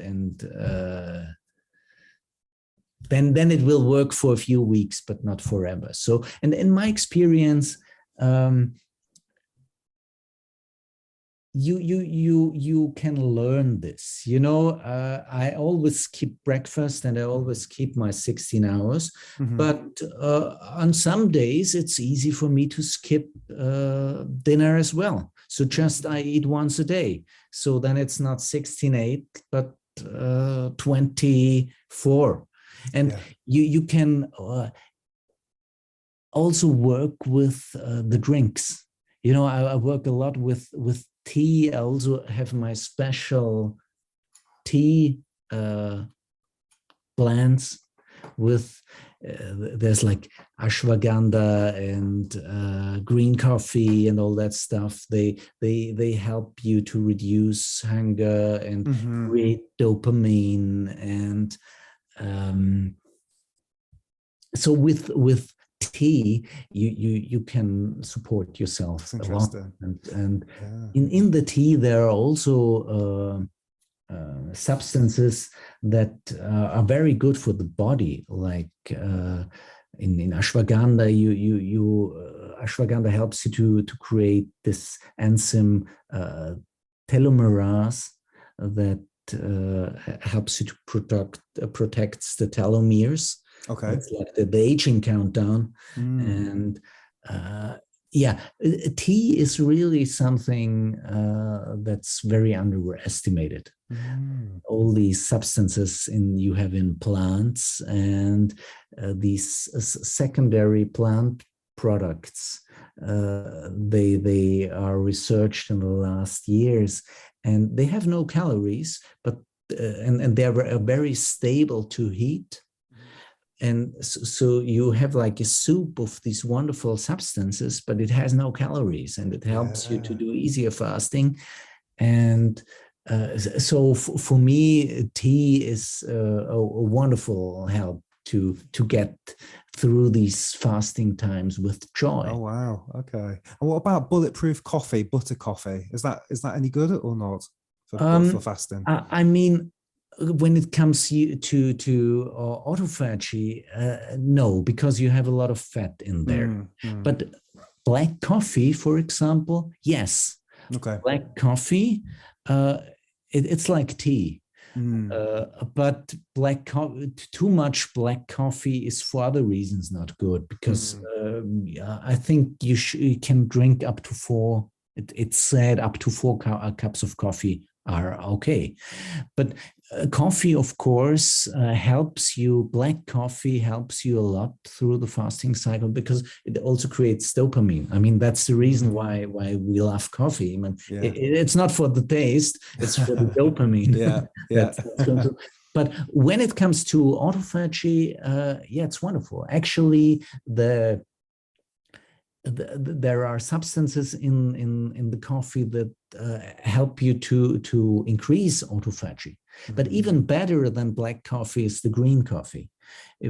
then it will work for a few weeks, but not forever. So, and in my experience, you can learn this. You know, I always keep breakfast and I always keep my 16 hours. But on some days, it's easy for me to skip dinner as well. So just I eat once a day. So then it's not 16/8, but 24. And you can also work with the drinks. You know, I work a lot with tea. I also have my special tea blends with there's like ashwagandha and green coffee and all that stuff. They help you to reduce hunger and create dopamine. And so with tea, you can support yourself a lot. And in the tea, there are also substances that are very good for the body, like in ashwagandha. Ashwagandha helps you to create this enzyme telomerase that helps you to protects the telomeres. Okay, it's like the aging countdown. And tea is really something that's very underestimated. All these substances you have in plants and these secondary plant products, they are researched in the last years, and they have no calories, but and they're very stable to heat. And so you have like a soup of these wonderful substances, but it has no calories, and it helps you to do easier fasting. And so for me, tea is a wonderful help to get through these fasting times with joy. Oh, wow. Okay. And what about bulletproof coffee, butter coffee? Is that any good or not for fasting? I mean, when it comes to autophagy, no, because you have a lot of fat in there. But black coffee, for example, yes. Okay. Black coffee, it's like tea. But too much black coffee is for other reasons not good, because I think you can drink up to 4. It's said up to 4 cups of coffee are okay. But coffee, of course, helps you. Black coffee helps you a lot through the fasting cycle because it also creates dopamine. I mean, that's the reason why we love coffee. I mean, it's not for the taste; it's for the dopamine. That's but when it comes to autophagy, it's wonderful. Actually, there are substances in the coffee that help you to increase autophagy. But even better than black coffee is the green coffee,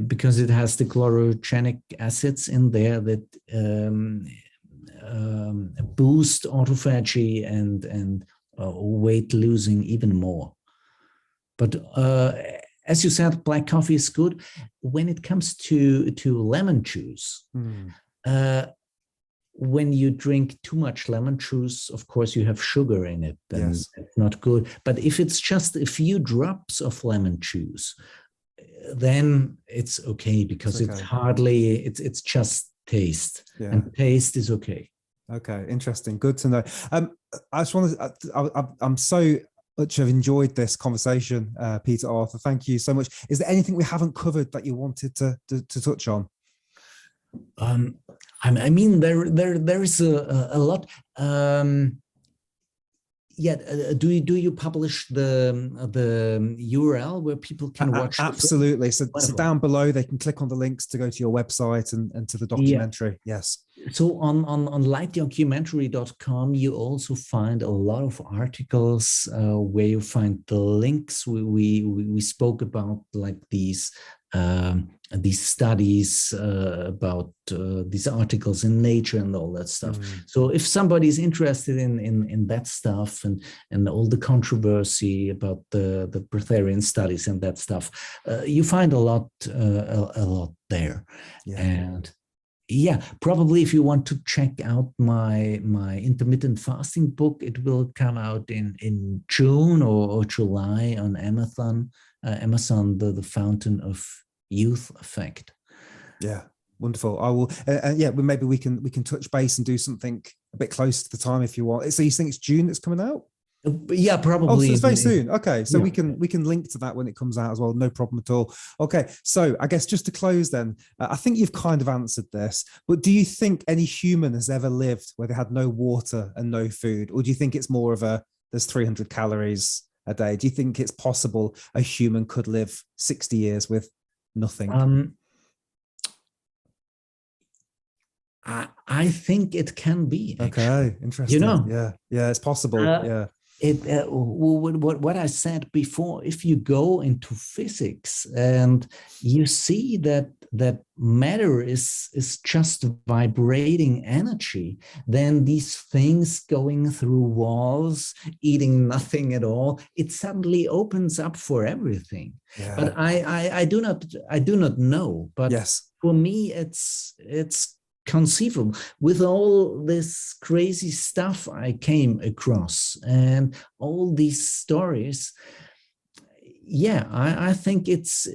because it has the chlorogenic acids in there that boost autophagy and weight losing even more. But as you said, black coffee is good. When it comes to lemon juice, when you drink too much lemon juice, of course, you have sugar in it, and it's not good. But if it's just a few drops of lemon juice, then it's okay, because it's just taste, and taste is okay. Okay, interesting. Good to know. I just want to. I'm so much have enjoyed this conversation, Peter Arthur. Thank you so much. Is there anything we haven't covered that you wanted to touch on? I mean, there is a lot. Do you publish the URL where people can watch? Absolutely. So down below, they can click on the links to go to your website and to the documentary. Yes. So on lightdocumentary.com, you also find a lot of articles where you find the links. We spoke about like these studies about these articles in Nature and all that stuff. So if somebody is interested in that stuff and all the controversy about the Breatharian studies and that stuff, you find a lot there. Yeah. And yeah, probably if you want to check out my intermittent fasting book, it will come out in June or July on Amazon. The Fountain of Youth Effect. Yeah, wonderful. I will. Yeah, well, maybe we can touch base and do something a bit close to the time if you want. So you think it's June that's coming out? Yeah, probably. Oh, so it's very soon. Okay, so yeah. we can link to that when it comes out as well. No problem at all. Okay, so I guess just to close then, I think you've kind of answered this, but do you think any human has ever lived where they had no water and no food, or do you think it's more of a there's 300 calories a day? Do you think it's possible a human could live 60 years with nothing? I think it can be. Actually. Okay, interesting. You know, yeah, it's possible. Yeah. What I said before, if you go into physics and you see that matter is just vibrating energy, then these things going through walls, eating nothing at all, it suddenly opens up for everything. Yeah. But I do not know. But yes, for me, it's conceivable with all this crazy stuff I came across and all these stories. Yeah, I think it's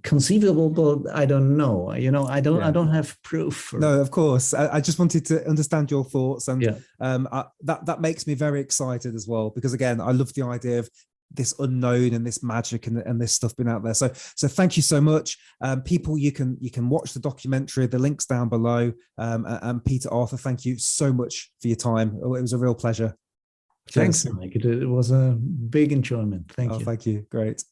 conceivable, but I don't know. You know, I don't have proof. No, of course. I just wanted to understand your thoughts, and that makes me very excited as well, because again, I love the idea of this unknown and this magic and this stuff being out there. So thank you so much. People, you can watch the documentary, the link's down below. And Peter, Arthur, thank you so much for your time. It was a real pleasure. Thanks, Mike. It was a big enjoyment. Thank you. Thank you. Great.